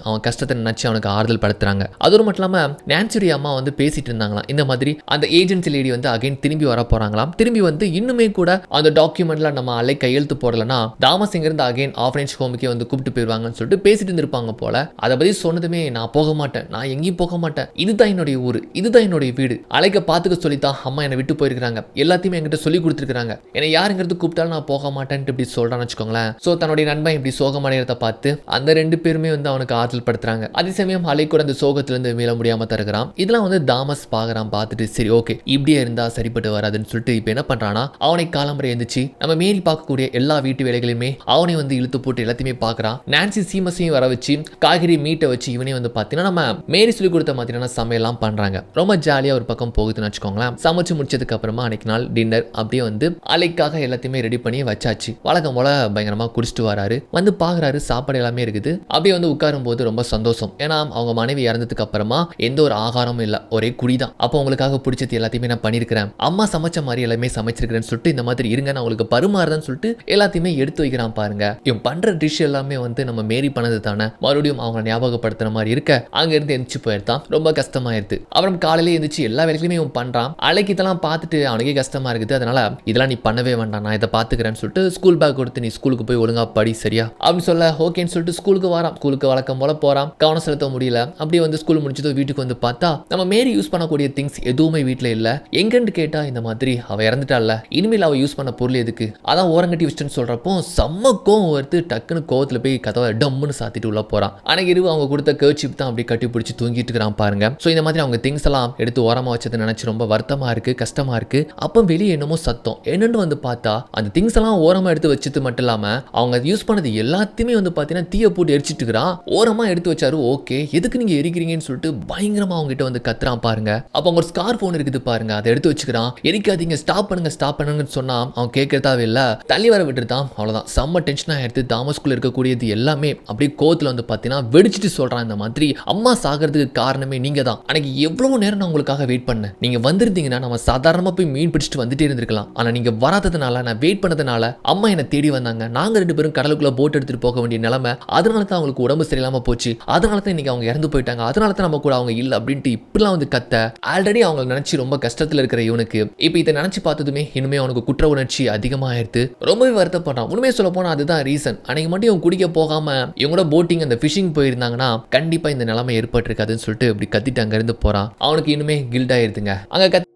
அவன் கஷ்டத்தை நினைச்சு அவனுக்கு ஆறுதல் படுத்துறாங்க. அதோடு மட்டும் இல்லாம நான்சியுடைய அம்மா வந்து பேசிட்டு இருந்தாங்களாம். இந்த மாதிரி அந்த ஏஜென்சி லேடி வந்து அகைன் திரும்பி வர போறாங்களாம். திரும்பி வந்து இன்னுமே கூட அந்த டாக்குமெண்ட்ல நம்ம அலை கையெழுத்து போடலன்னா தாமஸ் இங்க இருந்து அகைன் ஆர்ஃபனேஜ் ஹோமுக்கே வந்து கூப்பிட்டு போயிருவாங்கன்னு சொல்லிட்டு பேசிட்டு இருந்திருப்பாங்க போல. அதை பத்தி சொன்னதுமே நான் போக மாட்டேன், நான் எங்கேயும் போக மாட்டேன், இதுதான் என்னுடைய ஊரு, இதுதான் என்னுடைய வீடு, அலைக்க பாத்துக்க சொல்லித்தான் அம்மா என்னை விட்டு போயிருக்காங்க, எல்லாத்தையுமே என்கிட்ட சொல்லி கொடுத்துருக்காங்க, என்னை யாருங்கிறது கூப்பிட்டாலும் நான் போக மாட்டேன்ட்டு இப்படி சொல்றான்னு வச்சுக்கோங்களேன். ஸோ தன்னுடைய நண்பன் இப்படி சோகமடைகிறத பார்த்து அந்த 2 பேருமே வந்து அவனுக்கு ஆறுதல் படுத்துறாங்க. அதே சமயம் அலை கூட அந்த சோகத்திலிருந்து மீள முடியாம தருகிறான். இதெல்லாம் வந்து தாமஸ் பாக்குறான். பார்த்துட்டு சரி ஓகே இப்படியே இருந்தா சரிப்பட்டு வராதுன்னு சொல்லிட்டு இப்போ என்ன பண்றானா அவனை காலம்பரை எழுந்துச்சு நம்ம மேரி பார்க்கக்கூடிய எல்லா வீட்டு வேலைகளையுமே அவனை வந்து இழுத்து போட்டு எல்லாத்தையுமே பார்க்கறான். நான்சி சீமஸையும் வர வச்சு காய்கறி மீட்டை வச்சு இவனே வந்து பார்த்தீங்கன்னா நம்ம மேரி சொல்லி கொடுத்த மாதிரியான சமையல்லாம் பண்றாங்க. ரொம்ப ஜாலியா ஒரு பக்கம் போகுதுன்னு வச்சுக்கோங்களேன். சமைச்சு முடிச்சதுக்கு அப்புறமா அன்னைக்கு நாள் டின்னர் அப்படியே வந்து அலைக்காக எல்லாத்தையுமே ரெடி பண்ணி வச்சாச்சு. வழக்கம் போல பயங்கரமா குடிச்சிட்டு வராரு. வந்து பாக்குறாரு சாப்பாடு எல்லாமே இருக்குது. அப்படியே வந்து உட்காரும் போது ரொம்ப சந்தோஷம். ஏன்னா அவங்க மனைவி இறந்ததுக்கு அப்புறமா எந்த ஒரு ஆகாரமும் இல்ல, ஒரே குடிதான். அப்போ உங்களுக்காக பிடிச்சது எல்லாத்தையுமே நான் பண்ணிருக்கிறேன், அம்மா சமைச்ச மாதிரி எல்லாமே சமைச்சிருக்கிறேன்னு சொல்லிட்டு இந்த மாதிரி இருங்க நான் உங்களுக்கு பருமாறுதான் சொல்லிட்டு எல்லாத்தையுமே எடுத்து வைக்கிறான் பாருங்க. இவன் பண்ற டிஷ் எல்லாமே வந்து நம்ம மேரி பண்ணது தானே, மறுபடியும் அவங்க ஞாபகப்படுத்துற மாதிரி இருக்க அங்க இருந்து எந்திரிச்சு போயிருந்தான். ரொம்ப கஷ்டமாயிருது. அப்புறம் காலையில எந்திரிச்சு எல்லா வேலைகளுமே இவன் பண்றான். அலைக்கு இதெல்லாம் பார்த்துட்டு அவனுக்கே கஷ்டமா இருக்குது. அதனால இதெல்லாம் நீ பண்ணவே வேண்டாம், நான் இதை பாத்துக்கிறேன்னு சொல்லிட்டு ஸ்கூல் பேக் கொடுத்து நீ ஸ்கூலுக்கு போய் ஒழுங்கா படி சரியா அப்படின்னு சொல்ல ஓகேன்னு சொல்லிட்டு ஸ்கூலுக்கு வரான். ஸ்கூலுக்கு வழக்கம் போல போறான். கவனம் செலுத்த முடியல. அப்படியே வந்து ஸ்கூல் முடிச்சதோ வீட்டுக்கு வந்து பார்த்தா நம்ம மேரி யூஸ் பண்ணக்கூடிய திங்ஸ் எதுவுமே வீட்டுல இல்ல. எங்கன்னு கேட்டா இந்த மாதிரி அவ இறந்துட்டால, இனிமேல் அவ யூஸ் பண்ண பொருள் எதுக்கு, அதான் ஓரங்கட்டி வச்சுன்னு சொல்றப்போ செம்ம கோவம் வருது. டக்குன்னு கோவத்துல போய் கதவை டம்முன்னு சாத்திட்டு உள்ள போறான். அன்னைக்கு இரவு அவங்க கொடுத்த கர்ச்சிப் தான் அப்படி கட்டி பிடிச்சி தூங்கிட்டு இருக்கிறான் பாருங்க. சோ இந்த மாதிரி அவங்க திங்ஸ் எல்லாம் எடுத்து ஓரமா வச்சதை நினைச்சு ரொம்ப வருத்தமா இருக்கு, கஷ்டமா இருக்கு. அப்ப வெளியே என்னமோ சத்தம். என்னன்னு வந்து பார்த்தா அந்த திங்ஸ் எல்லாம் ஓரமா எடுத்து வச்சது மட்டும் இல்லாம அவங்க யூஸ் பண்ணது எல்லாத்தையுமே வந்து பாத்தீங்கன்னா தீய போட்டு எரிச்சிட்டு இருக்கிறான். ஓரமா எடுத்து வச்சாரு. ஓகே எதுக்கு நீங்க எரிக்கிறீங்கன்னு சொல்லிட்டு பயங்கரமா அவங்க கிட்ட வந்து கத்துறான் பாருங்க. அப்ப அவங்க ஒரு ஸ்கார்ஃப் ஒன்னு இருக்குது பாருங்க, அதை எடுத்து வச்சுக்கிறான். எரிக்காதீங்க, ஸ்டாப் பண்ணுங்கன்னு சொன்னா அவன் கேட்கறதாவே இல்ல, தள்ளி வர விட்டுருந்தான். அவ்வளவுதான், செம்ம டென்ஷனா எடுத்து தாமஸ்குள்ள இருக்கக்கூடியது எல்லாமே அப்படியே கோத்துல வந்து பாத்தீங்கன்னா வெடிச்சிட்டு சொல்றான். இந்த மாதிரி அம்மா சாகிறதுக்கு காரணமே நீங்க தான். அன்னைக்கு எவ்வளவு நேரம் நான் உங்களுக்காக வெயிட் பண்ணேன், நீங்க வந்திருந்தீங்கன்னா நம்ம சாதாரணமா போய் மீன் பிடிச்சிட்டு வந்துட்டே இருந்திருக்கலாம். ஆனா நீங்க வராததுனால, நான் வெயிட் பண்ணதுனால அம்மா என்ன தேடி வந்தாங்க. நாங்க 2 பேரும் கடலுக்குள்ள போட் எடுத்துட்டு போக வேண்டிய நிலைமை. அதனால தான் அவங்களுக்கு உடம்பு சரியில்லாம போச்சு. அதனால தான் இன்னைக்கு அவங்க இறந்து போயிட்டாங்க. அதனால தான் நம்ம கூட அவங்க இல்ல அப்படின்ட்டு இப்படிலாம் வந்து கத்த. ஆல்ரெடி அவங்க நினைச்சு ரொம்ப கஷ்டத்துல இருக்கிற இவனுக்கு இப்ப இதை நினைச்சு பார்த்ததுமே இனிமே அவனுக்கு குற்ற உணர்ச்சி அதிகமாயிருது. ரொம்பவே வருத்தப்படுறான். உண்மையை சொல்ல போனா அதுதான் ரீசன். அன்னைக்கு மட்டும் இவங்க குடிக்க போகாம இவங்களோட போட்டிங் அந்த ஃபிஷிங் போயிருந்தாங்கன்னா கண்டிப்பா இந்த நிலைமை ஏற்பட்டிருக்காதுன்னு சொல்லிட்டு இப்படி கத்திட்டு அங்க இருந்து போறான். அவனுக்கு இனிமே கில்ட் ஆயிருதுங்க. அங்க கத்திட்டு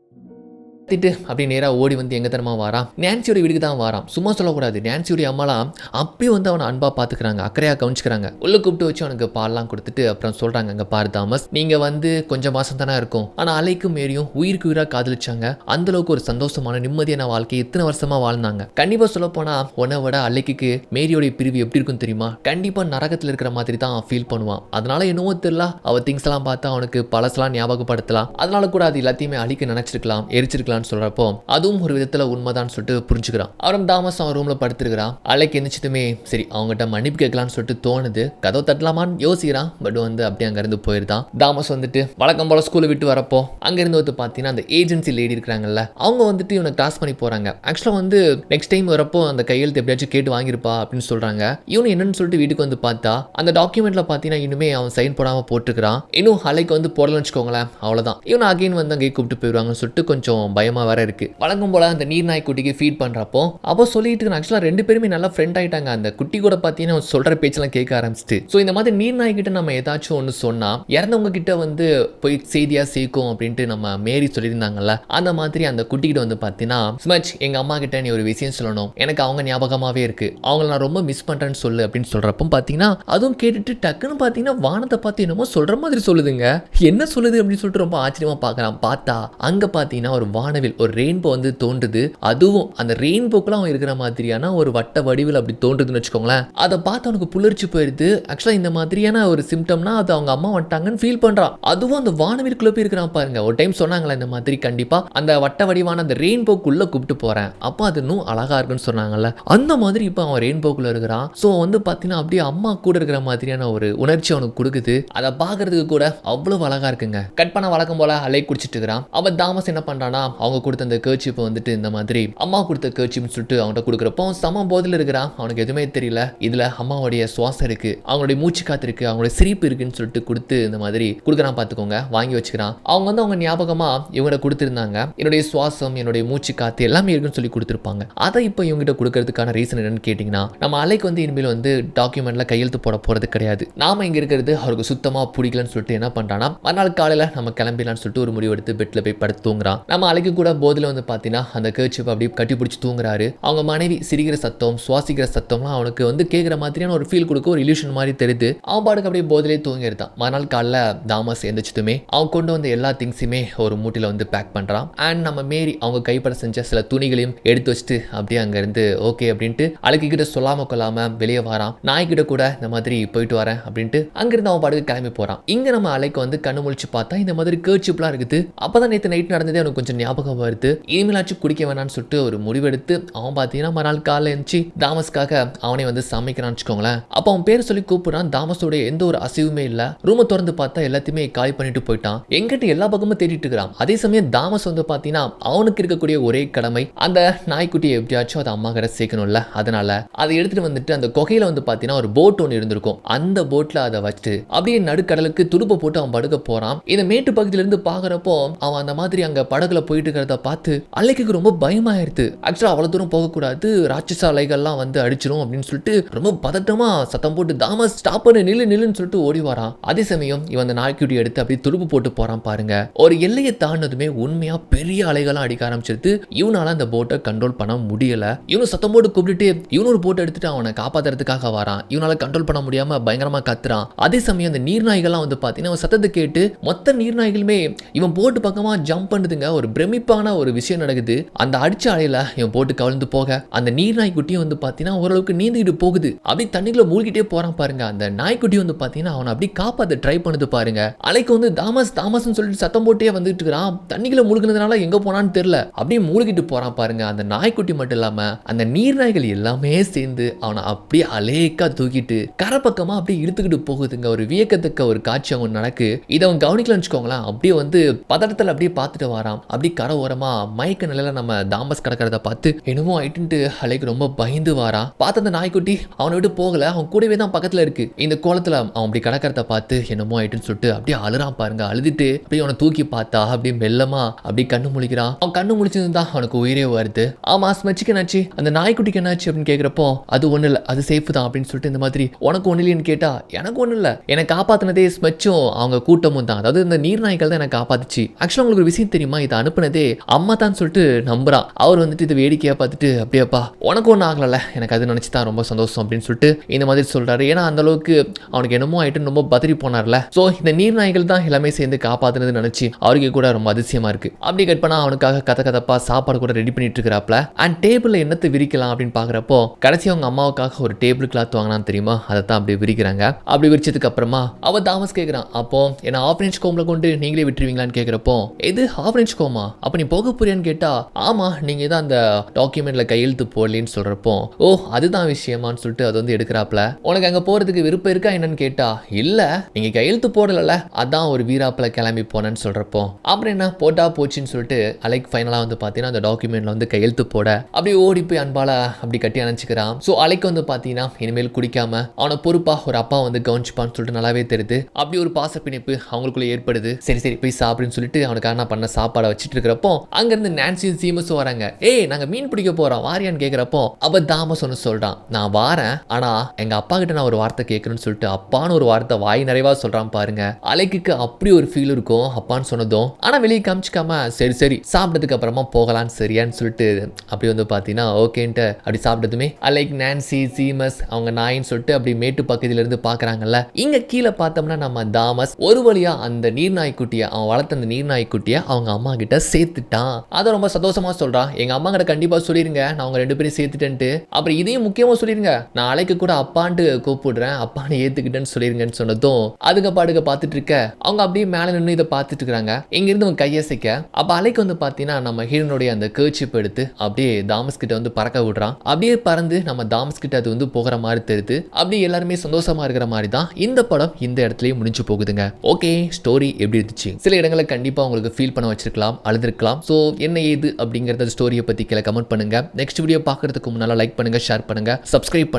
அப்படி நேராக ஓடி வந்து எங்க தரமா வாரான், நான்சியோட வீட்டுக்கு தான் வாரான். சும்மா சொல்லக்கூடாது, நான்சியோடைய அம்மாலாம் அப்படியே வந்து அவனை அன்பா பாத்துக்கிறாங்க, அக்கறையா கவனிச்சுக்கிறாங்க. உள்ள கூப்பிட்டு வச்சு அவனுக்கு பால்லாம் கொடுத்துட்டு அப்புறம் சொல்றாங்க, அங்க பாரு தாமஸ், நீங்க வந்து கொஞ்சம் மாசம் தானே இருக்கும், ஆனா அலைக்கும் மேரியும் உயிருக்கு உயிரா காதலிச்சாங்க. அந்த அளவுக்கு ஒரு சந்தோஷமான நிம்மதியான வாழ்க்கை இத்தனை வருஷமா வாழ்ந்தாங்க. கண்டிப்பா சொல்ல போனா உன்னை விட அலைக்கு மேரியோடைய பிரிவு எப்படி இருக்கும் தெரியுமா, கண்டிப்பா நரகத்துல இருக்கிற மாதிரி தான் ஃபீல் பண்ணுவான். அதனால என்னவோ தெரியல, அவ திங்ஸ் எல்லாம் பார்த்தா அவனுக்கு பழசெல்லாம் ஞாபகப்படுத்தலாம். அதனால கூட அது எல்லாத்தையுமே அழிக்க நினைச்சிருக்கலாம், எரிச்சிருக்கலாம் சொல்றப்போ அதுவும் ஒரு விதத்துல உண்மைதான் சொல்லிட்டு புரிஞ்சுக்கிறான். அவரும் தாமஸ் அவன் ரூம்ல படுத்திருக்கிறான். அலைக்கு எந்திரிச்சதுமே சரி அவங்ககிட்ட மன்னிப்பு கேட்கலாம்னு சொல்லிட்டு தோணுது. கதவை தட்டலாமான்னு யோசிக்கிறான். பட் வந்து அப்படியே அங்க இருந்து போயிருந்தான். தாமஸ் வந்துட்டு வழக்கம் போல ஸ்கூலை விட்டு வரப்போ அங்க இருந்து வந்து பாத்தீங்கன்னா அந்த ஏஜென்சி லேடி இருக்கிறாங்கல்ல, அவங்க வந்துட்டு இவனை கிராஸ் பண்ணி போறாங்க. ஆக்சுவலா வந்து நெக்ஸ்ட் டைம் வரப்போ அந்த கையெழுத்து எப்படியாச்சும் கேட்டு வாங்கிருப்பா அப்படின்னு சொல்றாங்க. இவனு என்னன்னு சொல்லிட்டு வீட்டுக்கு வந்து பார்த்தா அந்த டாக்குமெண்ட்ல பாத்தீங்கன்னா இன்னுமே அவன் சைன் போடாம போட்டுக்கிறான். இன்னும் அலைக்கு வந்து போடலன்னு வச்சுக்கோங்களேன், அவ்வளவுதான். இவன் அகைன் வந்து அங்கே கூப்பிட்டு போயிடுவாங்கன்னு சொல்லிட்டு கொஞ்சம் பயமா வர இருக்கு. வழக்கம் போல அந்த நீர்நாய் குட்டிக்கு ஃபீட் பண்றப்போ அப்போ சொல்லிட்டு ஆக்சுவலா 2 பேருமே நல்லா ஃப்ரெண்ட் ஆயிட்டாங்க. அந்த குட்டி கூட பாத்தீங்கன்னா சொல்ற பேச்செல்லாம் கேட்க ஆரம்பிச்சிட்டு. ஸோ இந்த மாதிரி நீர்நாய் கிட்ட நம்ம ஏதாச்சும் ஒன்று சொன்னா இறந்தவங்க கிட்ட வந்து போய் செய்தியா சேர்க்கும் அப்படின்ட்டு நம்ம மேரி சொல்லியிருந்தாங்கல்ல, அந்த மாதிரி அந்த குட்டி கிட்ட வந்து பாத்தீங்கன்னா ஸ்மச் எங்க அம்மா கிட்ட நீ ஒரு விஷயம் சொல்லணும், எனக்கு அவங்க ஞாபகமாவே இருக்கு, அவங்கள நான் ரொம்ப மிஸ் பண்றேன்னு சொல்லு அப்படின்னு சொல்றப்போ பாத்தீங்கன்னா அதுவும் கேட்டுட்டு டக்குன்னு பாத்தீங்கன்னா வானத்தை பார்த்து என்னமோ சொல்ற மாதிரி சொல்லுதுங்க. என்ன சொல்லுது அப்படின்னு சொல்லிட்டு ரொம்ப ஆச்சரியமா பாக்குறான். பார்த்தா அங்க பாத்தீங்கன்னா ஒரு வானவில், ஒரு ரெயின்போ வந்து தோன்றுது. அதுவும் அந்த ரெயின்போக்கெல்லாம் இருக்கிற மாதிரியான ஒரு வட்ட வடிவில் அப்படி தோன்றுதுன்னு வச்சுக்கோங்களேன். அதை பார்த்து அவனுக்கு புலர்ச்சி போயிருது. ஆக்சுவலா இந்த மாதிரியான ஒரு சிம்டம்னா அது அவங்க அம்மா வந்துட்டாங்கன்னு ஃபீல் பண்றான். அதுவும் அந்த வானவிற்குள்ள போய் இருக்கிறான் பாருங்க. ஒரு டைம் சொன்னாங்களா இந்த மாதிரி கண்டிப்பா அந்த வட்ட வடிவான அந்த ரெயின்போக்குள்ள கூப்பிட்டு போறேன், அப்போ அது இன்னும் அழகா இருக்குன்னு சொன்னாங்கல்ல, அந்த மாதிரி இப்போ அவன் ரெயின்போக்குள்ள இருக்கிறான். ஸோ வந்து பார்த்தீங்கன்னா அப்படியே அம்மா கூட இருக்கிற மாதிரியான ஒரு உணர்ச்சி அவனுக்கு கொடுக்குது. அதை பார்க்கறதுக்கு கூட அவ்வளவு அழகா இருக்குங்க. கட் பண்ண வழக்கம் போல அலை குடிச்சிட்டு இருக்கிறான். அவன் தாமஸ் என்ன பண்றானா அவங்க கொடுத்த அந்த கர்ச்சிப்பை வந்துட்டு இந்த மாதிரி அம்மா கொடுத்த கர்ச்சிப்னு சொல்லிட்டு அவன்கிட்ட கொடுக்குறப்போ சம போதில் இருக்கிறான். அவனுக்கு எதுவுமே தெரியல. இதுல அம்மாவுடைய சுவாசம் இருக்கு, அவங்களுடைய மூச்சு காத்து இருக்கு, அவங்களுடைய சிரிப்பு இருக்குன்னு சொல்லிட்டு கொடுத்து இந்த மாதிரி கொடுக்குறான். பார்த்துக்கோங்க, வாங்கி வச்சுக்கிறான். அவங்க வந்து அவங்க ஞாபகமா இவங்க கொடுத்துருந்தாங்க, என்னுடைய சுவாசம் என்னுடைய மூச்சு காத்து எல்லாமே இருக்குன்னு சொல்லி கொடுத்துருப்பாங்க. அதை இப்போ இவங்ககிட்ட கொடுக்கறதுக்கான ரீசன் என்னன்னு கேட்டீங்கன்னா நம்ம அலைக்கு வந்து இனிமேல் வந்து டாக்குமெண்ட்ல கையெழுத்து போட போறது கிடையாது. நாம இங்க இருக்கிறது அவருக்கு சுத்தமா பிடிக்கலன்னு சொல்லிட்டு என்ன பண்றானா மறுநாள் காலையில நம்ம கிளம்பிடலாம்னு சொல்லிட்டு ஒரு முடிவு எடுத்து பெட்ல போய் படுத்து தூங்குறான். நம்ம அலைக்கு கூட போதில் வந்து பார்த்தீங்கன்னா அந்த கர்ச்சிப் அப்படியே கட்டி பிடிச்சி தூங்குறாரு. அவங்க மனைவி சிரிக்கிற சத்தம், சுவாசிக்கிற சத்தம்லாம் அவனுக்கு வந்து கேட்குற மாதிரியான ஒரு ஃபீல் கொடுக்க ஒரு இல்யூஷன் மாதிரி தெரியுது. அவன் பாட்டுக்கு அப்படியே போதிலே தூங்கிடுதான். மறுநாள் காலைல தாமஸ் எந்திரிச்சதுமே அவன் கொண்டு வந்த எல்லா திங்ஸுமே ஒரு மூட்டையில் வந்து பேக் பண்ணுறான். அண்ட் நம்ம மேரி அவங்க கைப்பட செஞ்ச சில துணிகளையும் எடுத்து வச்சுட்டு அப்படியே அங்கேருந்து ஓகே அப்படின்ட்டு அழைக்கிட்ட சொல்லாமல் கொள்ளாமல் வெளியே வரான். நாய்கிட்ட கூட இந்த மாதிரி போயிட்டு வரேன் அப்படின்ட்டு அங்கிருந்து அவன் பாட்டுக்கு கிளம்பி போகிறான். இங்கே நம்ம அலைக்கு வந்து கண்ணு முழிச்சு பார்த்தா இந்த மாதிரி கர்ச்சிப்லாம் இருக்குது. அப்பதான் நேற்று நைட் நடந்ததே அவனுக்கு கொஞ்சம் ஞாபகம் வருது. இனிமேலாச்சும் குடிக்க வேணாம்னு சொல்லிட்டு ஒரு முடிவெடுத்து அவன் பார்த்தீங்கன்னா மறுநாள் காலையில் எழுந்துச்சு தாமஸ்க்காக அவனை வந்து சமைக்கிறான்னு வச்சுக்கோங்களேன். அப்போ அவன் பேர் சொல்லி கூப்பிடுறான். தாமஸோட எந்த ஒரு அசைவுமே இல்லை. ரூமை திறந்து பார்த்தா எல்லாத்தையுமே காலி பண்ணிட்டு போயிட்டான். எங்கிட்ட எல்லா பக்கமும் தேடிட்டு இருக்கிறான். அதே சமயம் தாமஸ் வந்து பார்த்தீங்கன்னா அவனுக்கு இருக்கக்கூடிய ஒரே கடமை அந்த நாய்க்குட்டியை எப்படியாச்சும் அதை அம்மா கிட்ட சேர்க்கணும்ல. அதனால அதை எடுத்துட்டு வந்துட்டு அந்த குகையில வந்து பார்த்தீங்கன்னா ஒரு போட் ஒன்று இருந்திருக்கும். அந்த போட்ல அதை வச்சுட்டு அப்படியே நடுக்கடலுக்கு துடுப்பை போட்டு அவன் படுக்க போறான். இந்த மேட்டு பகுதியிலிருந்து பாக்குறப்போ அவன் அந்த மாதிரி அங்க படகுல போயிட்டு இருக்கிறத பார்த்து அலைக்கு ரொம்ப பயமாயிருது. ஆக்சுவலா அவ்வளவு தூரம் போகக்கூடாது, ராட்சச அலைகள்லாம் வந்து அடிச்சிடும் அப்படின்னு சொல்லிட்டு ரொம்ப பதட்டமா சத்தம் போட்டு தாமஸ் ஸ்டாப் பண்ணு, நில்லுன்னு சொல்லிட்டு ஓடி வரான். அதே சமயம் இவன் அந்த நாய்க்குட்டி எடுத்து அப்படியே துடுப்பு போட்டு போறான் பாருங்க. ஒரு எல்லையை தாண்டதுமே உண்மையா பெரிய அலைகள்லாம் அடிக்க ஆரம்பிச்சிருது. இவனால அந்த போட்டை கண்ட்ரோல் பண்ண முடியல. இவனு சத்தம் போட்டு கூப்பிட்டு இவனொரு போட்டை எடுத்துட்டு அவனை காப்பாத்துறதுக்காக வரான். இவனால கண்ட்ரோல் பண்ண முடியாம பயங்கரமா கத்துறான். அதே சமயம் அந்த நீர்நாய்கள்லாம் வந்து பாத்தீங்கன்னா சத்தத்தை கேட்டு மொத்த நீர்நாய்களுமே இவன் போட்டு பக்கமா ஜம்ப் பண்ணுதுங்க. ஒரு பிரமிப்பான ஒரு விஷயம் நடக்குது. அந்த அடிச்ச அலையில இவன் போட்டு கவிழ்ந்து போக அந்த நீர்நாய் குட்டியும் வந்து பாத்தீங்கன்னா ஓரளவுக்கு நீந்திட்டு போகுது. அப்படி தண்ணிக்குள்ள மூழ்கிட்டே போறான் பாருங்க. அந்த நாய்க்குட்டி வந்து பாத்தீங்கன்னா அவனை அப்படி காப்பாத்த ட்ரை பண்ணுது பாருங்க. அலைக்கு வந்து தாமஸ் சொல்லிட்டு சத்தம் போட்டே வந்துட்டு இருக்கிறான். தண்ணிக்குள்ள மூழ்கினதுனால எங்க போனான்னு தெரியல. அப்படியே மூழ்கிட்டு போறான் பாருங்க. அந்த நாய்க்குட்டி மட்டும் இல்லாம அந்த நீர்நாய்கள் எல்லாமே சேர்ந்து அவனை அப்படியே அலேக்கா தூக்கிட்டு கரை பக்கமா அப்படியே இழுத்துக்கிட்டு போகுதுங்க. ஒரு வியக்கத்தக்க ஒரு காட்சி அவங்க நடக்கு. இதை அவன் கவனிக்கலன்னு வச்சுக்கோங்களேன். அப்படியே வந்து பதட்டத்தில் அப்படியே பார்த்துட்டு வரான். அப்படி கரை ஓரமா மயக்க நிலையில நம்ம தாமஸ் கிடக்கிறத பார்த்து என்னமோ ஆயிட்டு அலைக்கு ரொம்ப பயந்து வாரான். பார்த்து அந்த நாய்க்குட்டி அவனை விட்டு போகல, அவன் கூடவே தான் பக்கத்துல இருக்கு. இந்த கோலத்துல அவன் அப்படி கிடக்கிறத பார்த்து என்னமோ ஆயிட்டுன்னு சொல்லிட்டு அப்படியே அழுறான் பாருங்க. அழுதுட்டு அப்படியே அவனை தூக்கி பார்த்தா அப்படியே மெல்லமா அப்படியே கண்ணு முழிக்கிறான். அவன் கண்ணு முழிச்சிருந்தா அவனுக்கு உயிரே வருது. ஆமா ஸ்மெச்சுக்கு என்னாச்சு, அந்த நாய்க்குட்டிக்கு என்னாச்சு அப்படின்னு கேட்கிறப்போ அது ஒண்ணு இல்லை, அது சேஃப் தான் அப்படின்னு சொல்லிட்டு இந்த மாதிரி உனக்கு ஒண்ணு இல்லைன்னு கேட்டா எனக்கு ஒண்ணு இல்லை, என்னை காப்பாத்தினதே ஸ்மெச்சும் அவங்க கூட்டமும் தான், அதாவது இந்த நீர்நாய்கள் தான் எனக்கு காப்பாத்துச்சு. ஆக்சுவலா உங்களுக்கு ஒரு விஷயம் தெரியுமா, இதை அனுப்புனதே அம்மா தான் சொல்லிட்டு நம்புறான். அவர் வந்துட்டு இதை வேடிக்கையா பார்த்துட்டு அப்படியேப்பா உனக்கு ஒன்றும் ஆகல, எனக்கு அது நினைச்சுதான் ரொம்ப சந்தோஷம் அப்படின்னு சொல்லிட்டு இந்த மாதிரி சொல்றாரு. ஏன்னா அந்த அளவுக்கு அவனுக்கு என்னமோ ஆயிட்டு ரொம்ப பதறி போனார்ல. ஸோ இந்த நீர்நாய்கள் தான் எல்லாமே சேர்ந்து காப்பாத்துனது நினைச்சு அவருக்கு கூட ரொம்ப அதிசயமா இருக்கு. அப்படி கட் பண்ணா அவனுக்காக கதப்பா சாப்பாடு கூட ரெடி பண்ணிட்டு இருக்கிறாப்ல. அண்ட் டேபிள்ல என்னத்தை விரிக்கலாம் அப்படின்னு பாக்குறப்போ கடைசி அவங்க அம்மாவுக்காக ஒரு டேபிள் கிளாத் வாங்கினான்னு தெரியுமா, அதை தான் அப்படி விரிக்கிறாங்க. அப்படி விரிச்சதுக்கு அப்புறமா அவ தாமஸ் கேட்கிறான், அப்போ என்ன ஆஃபரேஜ் ஹோம்ல கொண்டு நீங்களே விட்டுருவீங்களான்னு கேட்கிறப்போ எது ஆஃபரேஜ் ஹோமா, அப்ப நீ போக போறியான்னு கேட்டா ஆமா நீங்க தான் அந்த டாக்குமெண்ட்ல கையெழுத்து போடலன்னு சொல்றப்போ ஓ அதுதான் விஷயமான்னு சொல்லிட்டு அது வந்து எடுக்கிறாப்ல. உனக்கு அங்க போறதுக்கு விருப்பம் இருக்கா என்னன்னு கேட்டா இல்ல நீங்க கையெழுத்து போடல அதான் ஒரு வீராப்புல கிளம்பி போனேன்னு சொல்றப்போ அப்புறம் என்ன போட்டா போச்சுன்னு சொல்லிட்டு அலைக் ஃபைனலா வந்து பாத்தீங்கன்னா அந்த டாக்குமெண்ட்ல வந்து கையெழுத்து போட அப்படியே ஓடி போய் அன்பால அப்படி கட்டி அணைச்சிக்கிறான். ஸோ அலைக்கு வந்து பாத்தீங்கன்னா இனிமேல் குடிக்காம அவனை பொறுப்பா ஒரு அப்பா வந்து கவனிச்சுப்பான்னு சொல்லிட்டு நல்லாவே தெரியுது. அப்படி ஒரு பாச பிணைப்பு அவங்களுக்குள்ள ஏற்படுது. சரி போய் சாப்பிடுன்னு சொல்லிட்டு அவனுக்காக நான் பண்ண சாப்பாடை வச்சுட்டு இருக்கிறப்போ அங்கிருந்து நான்சியும் சீமஸும் வராங்க. ஏய் நாங்க மீன் பிடிக்க போறோம் வாரியான்னு கேட்கிறப்போ அப்ப தாமஸ் ஒன்று சொல்றான், நான் வாரேன் ஆனா எங்க அப்பா கிட்ட நான் ஒரு வார்த்தை கேட்கணும்னு சொல்லிட்டு அப்பான்னு ஒரு வார்த்தை வாய் நிறைவா சொல்றான் பாருங்க. அலைக்கு அப்படி ஒரு ஃபீல் இருக்கும் அப்பான்னு சொன்னதும். ஆனா வெளியே காமிச்சிக்காம சரி சாப்பிட்டதுக்கு அப்புறமா போகலான்னு சரியான்னு சொல்லிட்டு அப்படி வந்து பாத்தீங்கன்னா ஓகேன்ட்டு அப்படி சாப்பிட்டதுமே அலைக் நான்சி சீமஸ் அவங்க நாயின்னு சொல்லிட்டு அப்படி மேட்டு பக்கத்துல இருந்து பாக்குறாங்கல்ல. இங்க கீழே பார்த்தோம்னா நம்ம தாமஸ் ஒரு வழியா அந்த நீர்நாய்க்குட்டிய அவன் வளர்த்த அந்த நீர்நாய்க்குட்டிய அவங்க அம்மா கிட்ட சேர்த்துட்டான். அதை ரொம்ப சந்தோஷமா சொல்றான். எங்க அம்மா கிட்ட கண்டிப்பா சொல்லிருங்க நான் அவங்க 2 பேரும் சேர்த்துட்டேன்ட்டு. அப்புறம் இதையும் முக்கியமா சொல்லிருங்க நான் அலைக்கு கூட அப்பான்ட்டு கூப்பிடுறேன், அப்பான்னு ஏத்துக்கிட்டேன்னு சொல்லிருங்கன்னு சொன்னதும் அதுக்கு பாடுக்க பார்த்துட்டு இருக்க அவங்க அப்படியே மேல நின்று இதை பார்த்துட்டு இருக்காங்க. இங்க இருந்து அவங்க கையசைக்க அப்ப அலைக்கு வந்து பாத்தீங்கன்னா நம்ம ஹீரோனுடைய அந்த கர்ச்சிப் எடுத்து அப்படியே தாமஸ் கிட்ட வந்து பறக்க விடுறான். அப்படியே பறந்து நம்ம தாமஸ் கிட்ட அது வந்து போகிற மாதிரி தெரியுது. அப்படியே எல்லாருமே சந்தோஷமா இருக்கிற மாதிரி தான் இந்த படம் இந்த இடத்துலயே முடிஞ்சு போகுதுங்க. ஓகே ஸ்டோரி எப்படி இருந்துச்சு, சில இடங்களை கண்டிப்பா உங்களுக்கு ஃபீல் பண்ண வச்சிருக்கலாம், அழுதுருக்கலாம். ஸோ என்ன ஏது அப்படிங்கறத ஸ்டோரியை பத்தி கீழே கமெண்ட் பண்ணுங்க. நெக்ஸ்ட் வீடியோ பார்க்கறதுக்கு முன்னால லைக் பண்ணுங்க, ஷேர் பண்ணுங்க, சப்ஸ்கிரைப்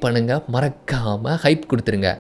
பண்ணுங்க, மறக்காம ஹைப் கொடுத்துருங்க.